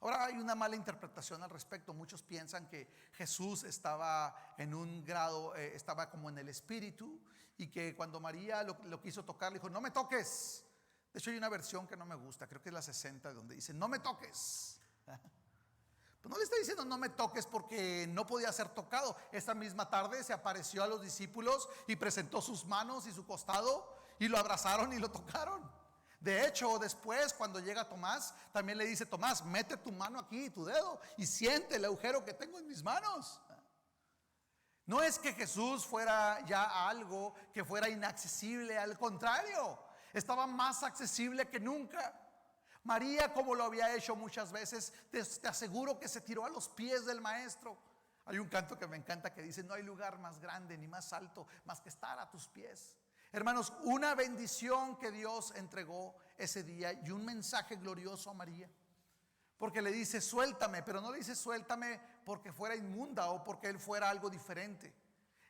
Ahora hay una mala interpretación al respecto. Muchos piensan que Jesús estaba en un grado, estaba como en el espíritu, y que cuando María lo quiso tocar, le dijo: no me toques. De hecho hay una versión que no me gusta, creo que es la 60, donde dice: no me toques. Pues no le está diciendo no me toques porque no podía ser tocado. Esta misma tarde se apareció a los discípulos y presentó sus manos y su costado, y lo abrazaron y lo tocaron. De hecho, después, cuando llega Tomás, también le dice: Tomás, mete tu mano aquí, tu dedo, y siente el agujero que tengo en mis manos. No es que Jesús fuera ya algo que fuera inaccesible, al contrario, estaba más accesible que nunca. María, como lo había hecho muchas veces, te aseguro que se tiró a los pies del maestro. Hay un canto que me encanta que dice: no hay lugar más grande ni más alto más que estar a tus pies. Hermanos, una bendición que Dios entregó ese día, y un mensaje glorioso a María, porque le dice: suéltame, pero no le dice suéltame porque fuera inmunda o porque él fuera algo diferente.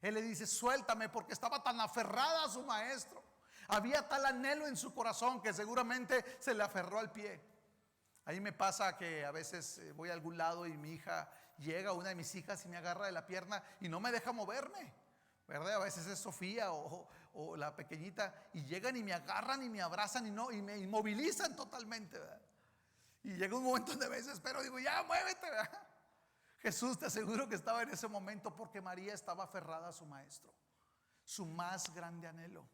Él le dice: suéltame porque estaba tan aferrada a su maestro. Había tal anhelo en su corazón que seguramente se le aferró al pie. Ahí me pasa que a veces voy a algún lado y mi hija llega, una de mis hijas, y me agarra de la pierna y no me deja moverme, ¿verdad? A veces es Sofía o la pequeñita, y llegan y me agarran y me abrazan y me inmovilizan totalmente, ¿verdad? Y llega un momento donde me desespero, digo: ya muévete, ¿verdad? Jesús, te aseguro que estaba en ese momento porque María estaba aferrada a su maestro. Su más grande anhelo.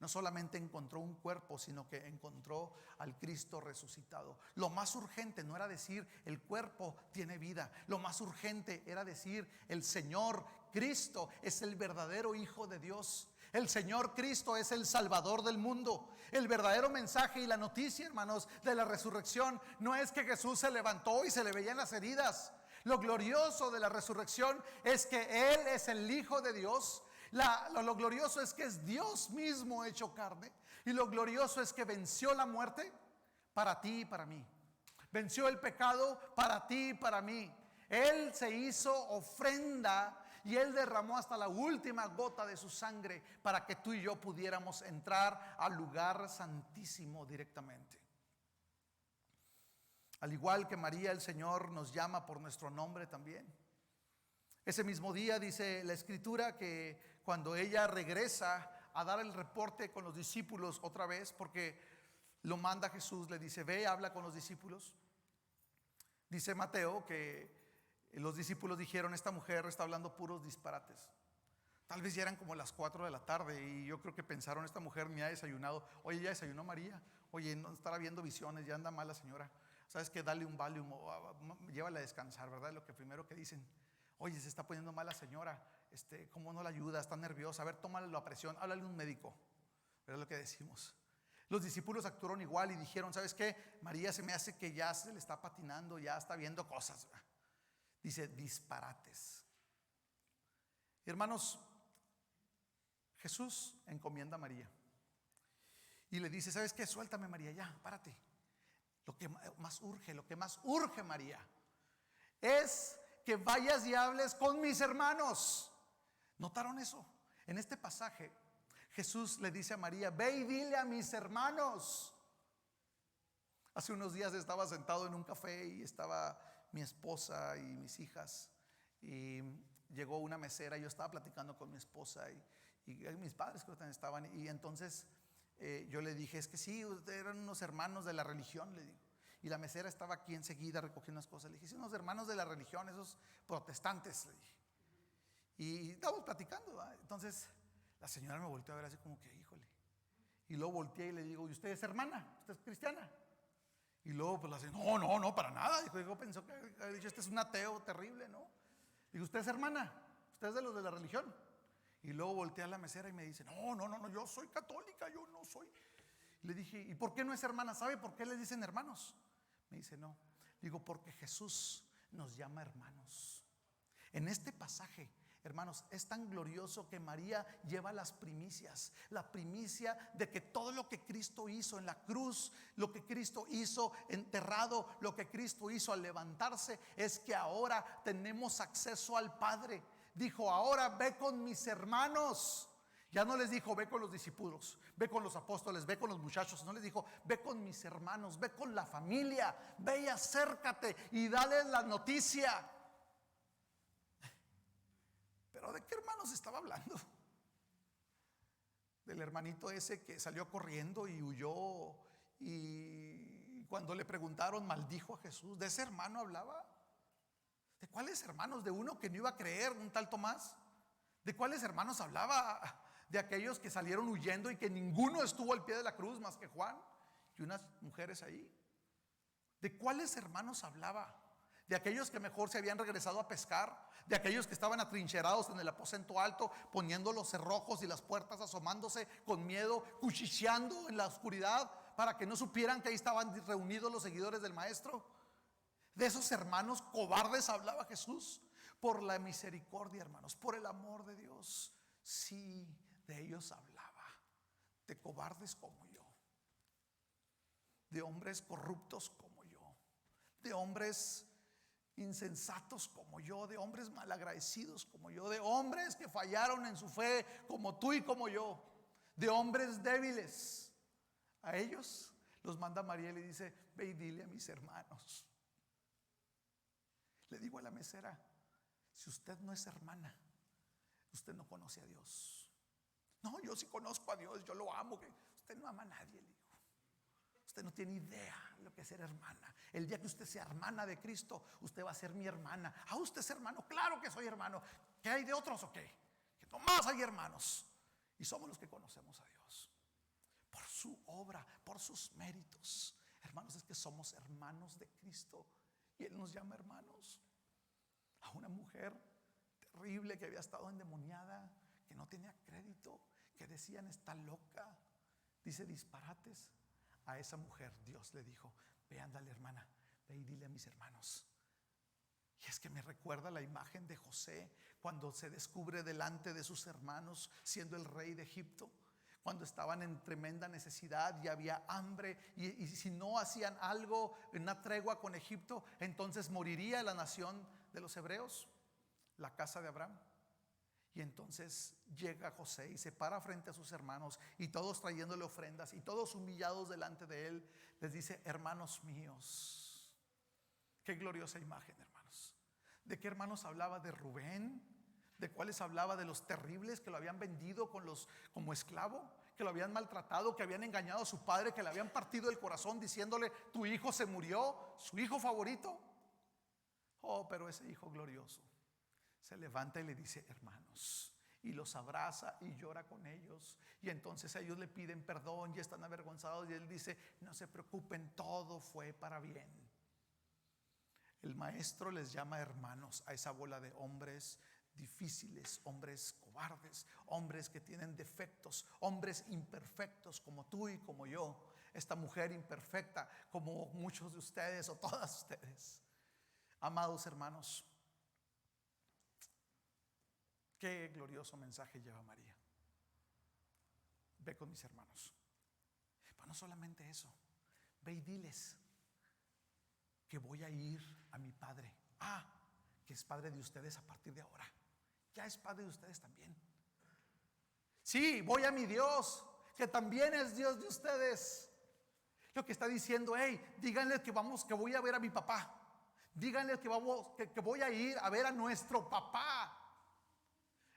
No solamente encontró un cuerpo, sino que encontró al Cristo resucitado. Lo más urgente no era decir el cuerpo tiene vida. Lo más urgente era decir: el Señor Cristo es el verdadero Hijo de Dios. El Señor Cristo es el Salvador del mundo. El verdadero mensaje y la noticia, hermanos, de la resurrección no es que Jesús se levantó y se le veían las heridas. Lo glorioso de la resurrección es que Él es el Hijo de Dios. Lo glorioso es que es Dios mismo hecho carne. Y lo glorioso es que venció la muerte para ti y para mí. Venció el pecado para ti y para mí. Él se hizo ofrenda y Él derramó hasta la última gota de su sangre para que tú y yo pudiéramos entrar al lugar santísimo directamente. Al igual que María, el Señor nos llama por nuestro nombre también. Ese mismo día dice la escritura que cuando ella regresa a dar el reporte con los discípulos otra vez, porque lo manda Jesús, le dice: ve, habla con los discípulos. Dice Mateo que los discípulos dijeron: esta mujer está hablando puros disparates. Tal vez ya eran como las 4 de la tarde y yo creo que pensaron: esta mujer ni ha desayunado. Oye, ya desayunó María. Oye, no estará viendo visiones, ya anda mal la señora. ¿Sabes qué? Dale un Valium o llévala a descansar, ¿verdad? Lo que primero que dicen. Oye, se está poniendo mal la señora, ¿cómo no la ayuda? Está nerviosa. A ver, tómale la presión, háblale a un médico. ¿Verdad lo que decimos? Los discípulos actuaron igual y dijeron: ¿sabes qué? María se me hace que ya se le está patinando, ya está viendo cosas. Dice: disparates. Hermanos, Jesús encomienda a María y le dice: ¿sabes qué? Suéltame, María, ya, párate. Lo que más urge, María, es que vayas y hables con mis hermanos. ¿Notaron eso? En este pasaje Jesús le dice a María: ve y dile a mis hermanos. Hace unos días estaba sentado en un café y estaba mi esposa y mis hijas, y llegó una mesera. Yo estaba platicando con mi esposa y mis padres creo que también estaban, y entonces yo le dije: es que sí, ustedes eran unos hermanos de la religión, le digo. Y la mesera estaba aquí enseguida recogiendo unas cosas. Le dije: sí, unos hermanos de la religión, esos protestantes, le dije. Y estábamos platicando, ¿verdad? Entonces la señora me volteó a ver así como que: híjole. Y luego volteé y le digo, ¿y usted es hermana? ¿Usted es cristiana? Y luego pues la dice, no, para nada. Dijo, pensó que había dicho, este es un ateo terrible, ¿no? Digo, ¿usted es hermana? ¿Usted es de los de la religión? Y luego voltea a la mesera y me dice, no, yo soy católica, yo no soy. Y le dije, ¿y por qué no es hermana? ¿Sabe por qué les dicen hermanos? Me dice, no. Digo, porque Jesús nos llama hermanos. En este pasaje, hermanos, es tan glorioso que María lleva las primicias. La primicia de que todo lo que Cristo hizo en la cruz, lo que Cristo hizo enterrado, lo que Cristo hizo al levantarse, es que ahora tenemos acceso al Padre. Dijo, ahora ve con mis hermanos. Ya no les dijo, ve con los discípulos, ve con los apóstoles, ve con los muchachos. No les dijo, ve con mis hermanos, ve con la familia, ve y acércate y dale la noticia. Pero ¿de qué hermanos estaba hablando? Del hermanito ese que salió corriendo y huyó, y cuando le preguntaron maldijo a Jesús. ¿De ese hermano hablaba? ¿De cuáles hermanos? ¿De uno que no iba a creer, un tal Tomás? ¿De cuáles hermanos hablaba? ¿De aquellos que salieron huyendo y que ninguno estuvo al pie de la cruz más que Juan y unas mujeres ahí? ¿De cuáles hermanos hablaba? ¿De aquellos que mejor se habían regresado a pescar? ¿De aquellos que estaban atrincherados en el aposento alto, poniendo los cerrojos y las puertas, asomándose con miedo, cuchicheando en la oscuridad para que no supieran que ahí estaban reunidos los seguidores del maestro? De esos hermanos cobardes hablaba Jesús. Por la misericordia, hermanos, por el amor de Dios, sí, de ellos hablaba. De cobardes como yo, de hombres corruptos como yo, de hombres insensatos como yo, de hombres malagradecidos como yo, de hombres que fallaron en su fe como tú y como yo, de hombres débiles. A ellos los manda María y le dice, ve y dile a mis hermanos. Le digo a la mesera, si usted no es hermana, usted no conoce a Dios. No, yo sí conozco a Dios, yo lo amo. Usted no ama a nadie, le digo. Usted no tiene idea de lo que es ser hermana. El día que usted sea hermana de Cristo, usted va a ser mi hermana. Ah, usted es hermano, claro que soy hermano. ¿Qué hay de otros o qué? Que nomás hay hermanos. Y somos los que conocemos a Dios por su obra, por sus méritos. Hermanos, es que somos hermanos de Cristo y Él nos llama hermanos. A una mujer terrible que había estado endemoniada, que no tenía crédito, que decían está loca, dice disparates. A esa mujer Dios le dijo, ve, ándale hermana, ve y dile a mis hermanos. Y es que me recuerda la imagen de José cuando se descubre delante de sus hermanos siendo el rey de Egipto, cuando estaban en tremenda necesidad y había hambre, y si no hacían algo, en una tregua con Egipto, entonces moriría la nación de los hebreos, la casa de Abraham. Y entonces llega José y se para frente a sus hermanos, y todos trayéndole ofrendas y todos humillados delante de él, les dice, hermanos míos. Qué gloriosa imagen, hermanos. ¿De qué hermanos hablaba? De Rubén. ¿De cuáles hablaba? De los terribles que lo habían vendido como esclavo, que lo habían maltratado, que habían engañado a su padre, que le habían partido el corazón diciéndole, tu hijo se murió, su hijo favorito. Oh, pero ese hijo glorioso se levanta y le dice, hermanos, y los abraza y llora con ellos. Y entonces ellos le piden perdón y están avergonzados, y él dice, no se preocupen, todo fue para bien. El maestro les llama hermanos a esa bola de hombres difíciles, hombres cobardes, hombres que tienen defectos, hombres imperfectos como tú y como yo, esta mujer imperfecta como muchos de ustedes o todas ustedes. Amados hermanos, qué glorioso mensaje lleva María. Ve con mis hermanos. Pero no solamente eso, ve y diles que voy a ir a mi Padre. Que es Padre de ustedes a partir de ahora. Ya es Padre de ustedes también. Sí, voy a mi Dios, que también es Dios de ustedes. Lo que está diciendo, díganle que voy a ver a mi papá. Díganle que voy a ir a ver a nuestro papá.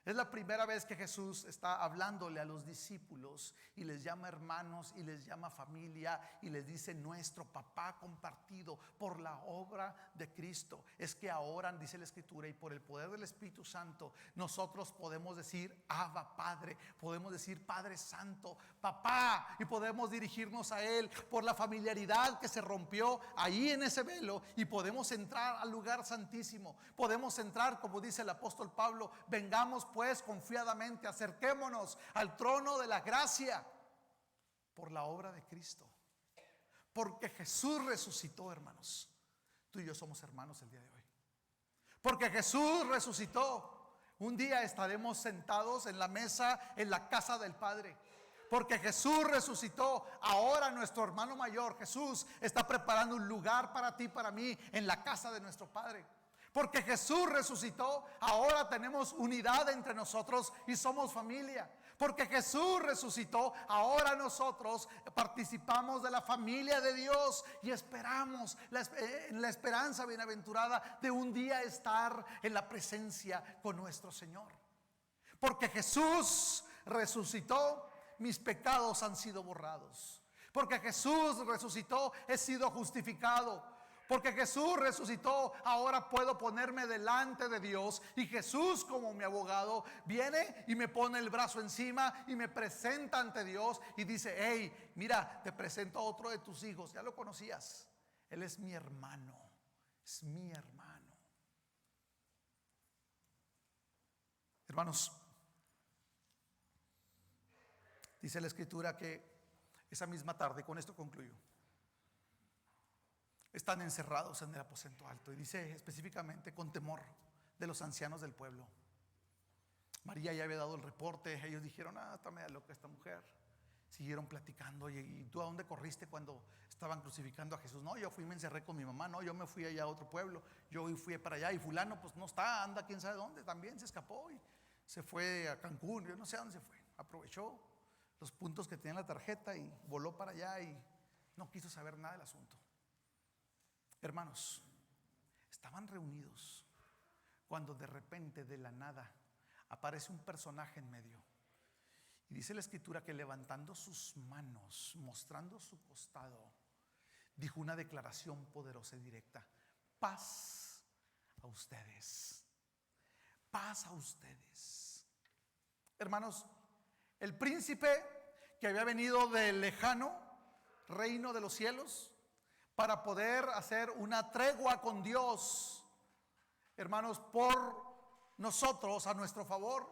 Es la primera vez que Jesús está hablándole a los discípulos y les llama hermanos y les llama familia y les dice nuestro papá compartido por la obra de Cristo. Es que ahora, dice la Escritura, y por el poder del Espíritu Santo, nosotros podemos decir Abba Padre, podemos decir Padre Santo, papá, y podemos dirigirnos a Él por la familiaridad que se rompió ahí en ese velo, y podemos entrar al lugar santísimo. Podemos entrar, como dice el apóstol Pablo, vengamos pues confiadamente, acerquémonos al trono de la gracia por la obra de Cristo, porque Jesús resucitó, hermanos. Tú y yo somos hermanos el día de hoy, porque Jesús resucitó. Un día estaremos sentados en la mesa en la casa del Padre, porque Jesús resucitó. Ahora nuestro hermano mayor Jesús está preparando un lugar para ti, para mí, en la casa de nuestro Padre. Porque Jesús resucitó, ahora tenemos unidad entre nosotros y somos familia. Porque Jesús resucitó, ahora nosotros participamos de la familia de Dios y esperamos en la esperanza bienaventurada de un día estar en la presencia con nuestro Señor. Porque Jesús resucitó, mis pecados han sido borrados. Porque Jesús resucitó, he sido justificado. Porque Jesús resucitó, ahora puedo ponerme delante de Dios. Y Jesús, como mi abogado, viene y me pone el brazo encima y me presenta ante Dios y dice: hey, mira, te presento a otro de tus hijos. Ya lo conocías, él es mi hermano, es mi hermano. Hermanos, dice la Escritura que esa misma tarde, con esto concluyo, están encerrados en el aposento alto, y dice específicamente con temor de los ancianos del pueblo. María ya había dado el reporte. Ellos dijeron: está media loca esta mujer. Siguieron platicando. ¿Y tú a dónde corriste cuando estaban crucificando a Jesús? No, yo fui y me encerré con mi mamá. No, yo me fui allá a otro pueblo. Yo fui para allá, y fulano pues no está, anda quién sabe dónde, también se escapó y se fue a Cancún. Yo no sé a dónde se fue. Aprovechó los puntos que tenía en la tarjeta y voló para allá y no quiso saber nada del asunto. Hermanos, estaban reunidos cuando de repente, de la nada, aparece un personaje en medio. Y dice la Escritura que levantando sus manos, mostrando su costado, dijo una declaración poderosa y directa: paz a ustedes, paz a ustedes. Hermanos, el príncipe que había venido del lejano reino de los cielos para poder hacer una tregua con Dios, hermanos, por nosotros, a nuestro favor,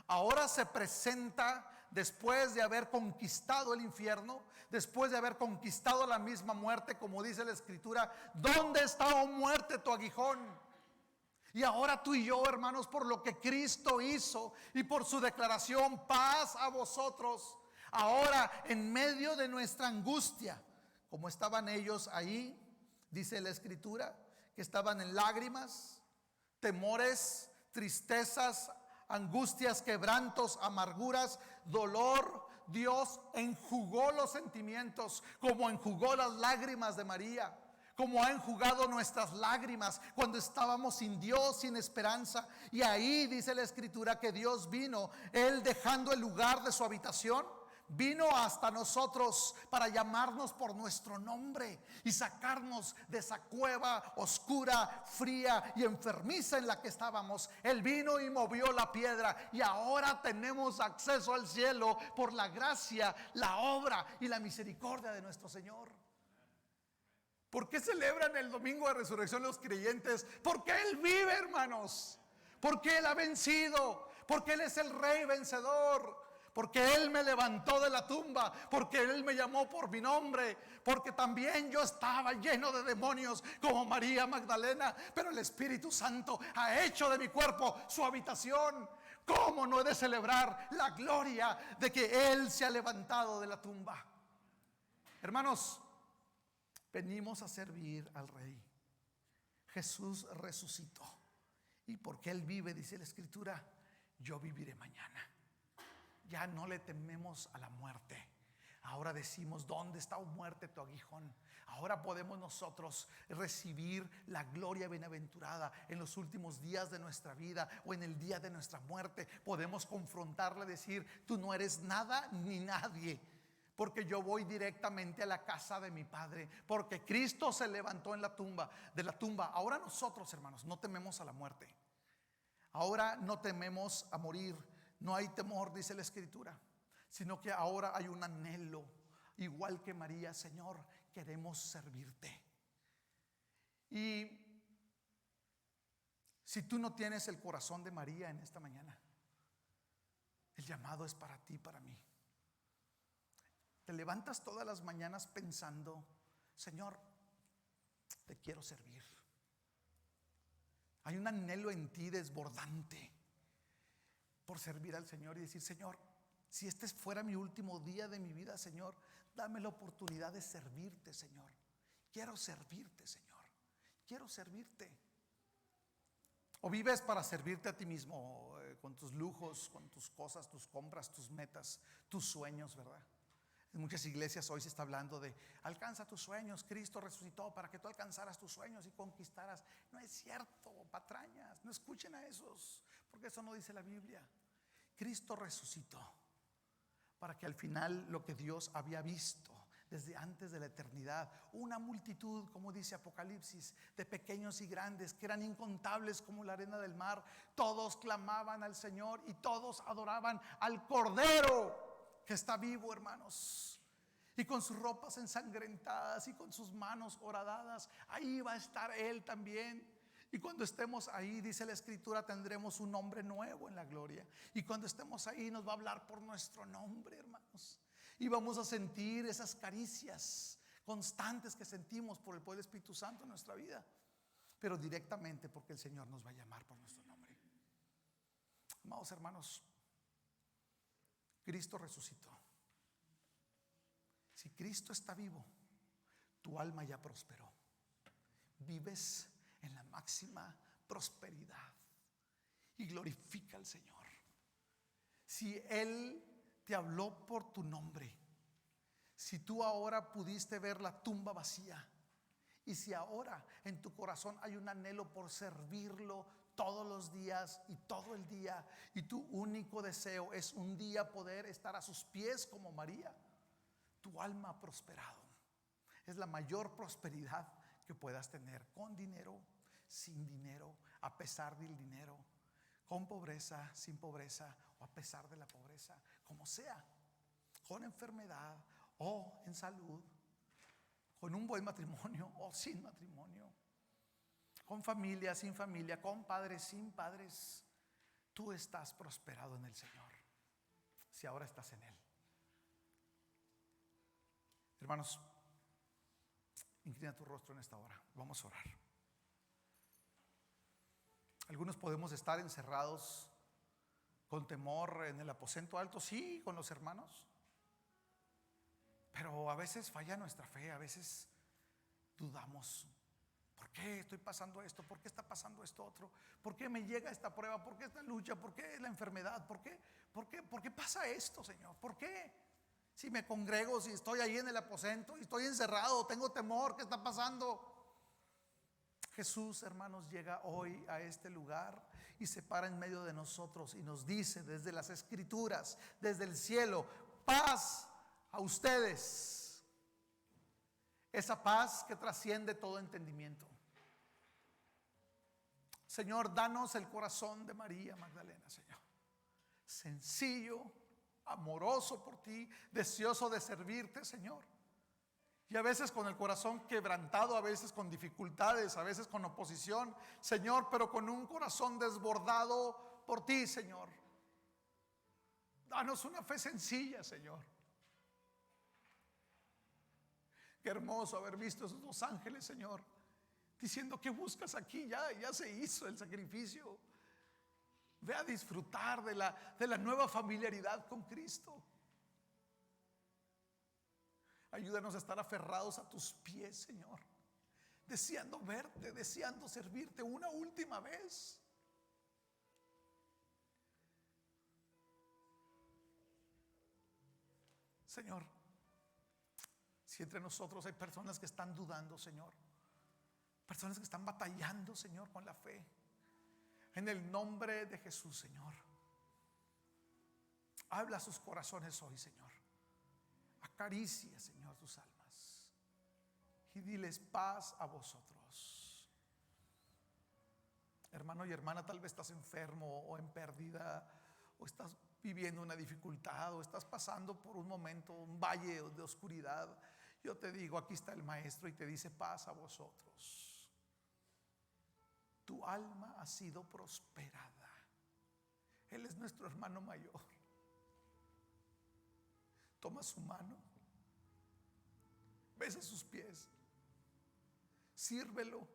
ahora se presenta después de haber conquistado el infierno, después de haber conquistado la misma muerte, como dice la Escritura: ¿dónde está, oh muerte, tu aguijón? Y ahora tú y yo, hermanos, por lo que Cristo hizo y por su declaración, paz a vosotros, ahora en medio de nuestra angustia, como estaban ellos ahí, dice la Escritura, que estaban en lágrimas, temores, tristezas, angustias, quebrantos, amarguras, dolor. Dios enjugó los sentimientos, como enjugó las lágrimas de María, como ha enjugado nuestras lágrimas cuando estábamos sin Dios, sin esperanza. Y ahí dice la Escritura que Dios vino, Él dejando el lugar de su habitación, vino hasta nosotros para llamarnos por nuestro nombre y sacarnos de esa cueva oscura, fría y enfermiza en la que estábamos. Él vino y movió la piedra, y ahora tenemos acceso al cielo por la gracia, la obra y la misericordia de nuestro Señor. ¿Por qué celebran el domingo de resurrección los creyentes? Porque Él vive, hermanos. Porque Él ha vencido. Porque Él es el Rey vencedor. Porque Él me levantó de la tumba, porque Él me llamó por mi nombre, porque también yo estaba lleno de demonios como María Magdalena, pero el Espíritu Santo ha hecho de mi cuerpo su habitación. ¿Cómo no he de celebrar la gloria de que Él se ha levantado de la tumba? Hermanos, venimos a servir al Rey. Jesús resucitó, y porque Él vive, dice la Escritura, yo viviré mañana. Ya no le tememos a la muerte. Ahora decimos: ¿dónde está, oh muerte, tu aguijón? Ahora podemos nosotros recibir la gloria bienaventurada en los últimos días de nuestra vida o en el día de nuestra muerte. Podemos confrontarle, decir: tú no eres nada ni nadie, porque yo voy directamente a la casa de mi Padre, porque Cristo se levantó de la tumba. Ahora nosotros, hermanos, no tememos a la muerte. Ahora no tememos a morir. No hay temor, dice la Escritura, sino que ahora hay un anhelo, igual que María: Señor, queremos servirte. Y si tú no tienes el corazón de María en esta mañana, el llamado es para ti, para mí. Te levantas todas las mañanas pensando: Señor, te quiero servir. Hay un anhelo en ti desbordante por servir al Señor y decir: Señor, si este fuera mi último día de mi vida, Señor, dame la oportunidad de servirte, Señor. Quiero servirte, Señor. Quiero servirte. O vives para servirte a ti mismo, con tus lujos, con tus cosas, tus compras, tus metas, tus sueños, ¿verdad? En muchas iglesias hoy se está hablando de: alcanza tus sueños, Cristo resucitó para que tú alcanzaras tus sueños y conquistaras. No es cierto, patrañas, no escuchen a esos, porque eso no dice la Biblia. Cristo resucitó para que al final, lo que Dios había visto desde antes de la eternidad, una multitud, como dice Apocalipsis, de pequeños y grandes, que eran incontables como la arena del mar, todos clamaban al Señor y todos adoraban al Cordero que está vivo, hermanos, y con sus ropas ensangrentadas y con sus manos horadadas. Ahí va a estar Él también. Y cuando estemos ahí, dice la Escritura, tendremos un nombre nuevo en la gloria. Y cuando estemos ahí, nos va a hablar por nuestro nombre, hermanos, y vamos a sentir esas caricias constantes que sentimos por el poder del Espíritu Santo en nuestra vida, pero directamente porque el Señor nos va a llamar por nuestro nombre. Amados hermanos, Cristo resucitó. Si Cristo está vivo, tu alma ya prosperó. Vives en la máxima prosperidad y glorifica al Señor. Si Él te habló por tu nombre, si tú ahora pudiste ver la tumba vacía, y si ahora en tu corazón hay un anhelo por servirlo todos los días y todo el día, y tu único deseo es un día poder estar a sus pies como María, tu alma ha prosperado. Es la mayor prosperidad que puedas tener, con dinero, sin dinero, a pesar del dinero, con pobreza, sin pobreza, o a pesar de la pobreza, como sea, con enfermedad o en salud, con un buen matrimonio o sin matrimonio, con familia, sin familia, con padres, sin padres. Tú estás prosperado en el Señor, si ahora estás en Él. Hermanos, inclina tu rostro en esta hora. Vamos a orar. Algunos podemos estar encerrados con temor en el aposento alto, sí, con los hermanos, pero a veces falla nuestra fe. A veces dudamos: ¿por qué estoy pasando esto? ¿Por qué está pasando esto otro? ¿Por qué me llega esta prueba? ¿Por qué esta lucha? ¿Por qué la enfermedad? ¿Por qué pasa esto, Señor? ¿Por qué? Si me congrego, si estoy ahí en el aposento y estoy encerrado, tengo temor, ¿qué está pasando? Jesús, hermanos, llega hoy a este lugar y se para en medio de nosotros y nos dice desde las Escrituras, desde el cielo: paz a ustedes. Esa paz que trasciende todo entendimiento. Señor, danos el corazón de María Magdalena, Señor. Sencillo, amoroso por ti, deseoso de servirte, Señor. Y a veces con el corazón quebrantado, a veces con dificultades, a veces con oposición, Señor, pero con un corazón desbordado por ti, Señor. Danos una fe sencilla, Señor. Qué hermoso haber visto esos dos ángeles, Señor, diciendo: ¿qué buscas aquí? Ya se hizo el sacrificio. Ve a disfrutar de la nueva familiaridad con Cristo. Ayúdanos a estar aferrados a tus pies, Señor, deseando verte, deseando servirte una última vez. Señor, Si entre nosotros hay personas que están dudando, Señor, personas que están batallando, Señor, con la fe, en el nombre de Jesús, Señor, habla a sus corazones hoy, Señor. Acaricia, Señor, sus almas y diles: paz a vosotros. Hermano y hermana, tal vez estás enfermo o en pérdida, o estás viviendo una dificultad, o estás pasando por un momento, un valle de oscuridad. Yo te digo, aquí está el Maestro y te dice: paz a vosotros. Tu alma ha sido prosperada. Él es nuestro hermano mayor. Toma su mano, besa sus pies, sírvelo.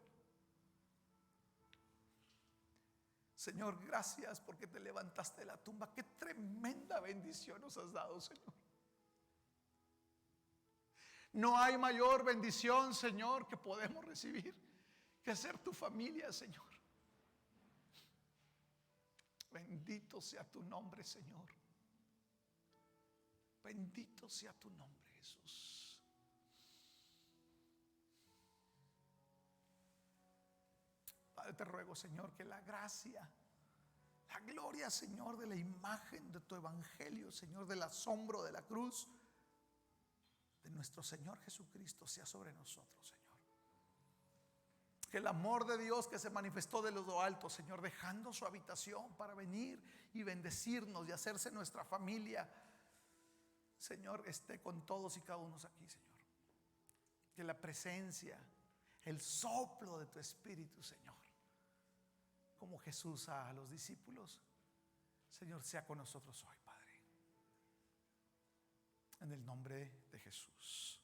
Señor, gracias porque te levantaste de la tumba. Qué tremenda bendición nos has dado, Señor. No hay mayor bendición, Señor, que podemos recibir que ser tu familia, Señor. Bendito sea tu nombre, Señor. Bendito sea tu nombre, Jesús. Padre, te ruego, Señor, que la gracia, la gloria, Señor, de la imagen de tu evangelio, Señor, del asombro de la cruz de nuestro Señor Jesucristo sea sobre nosotros, Señor. Que el amor de Dios que se manifestó de lo alto, Señor, dejando su habitación para venir y bendecirnos y hacerse nuestra familia, Señor, esté con todos y cada uno aquí, Señor. Que la presencia, el soplo de tu Espíritu, Señor, como Jesús a los discípulos, Señor, sea con nosotros hoy, Padre. En el nombre de Jesús.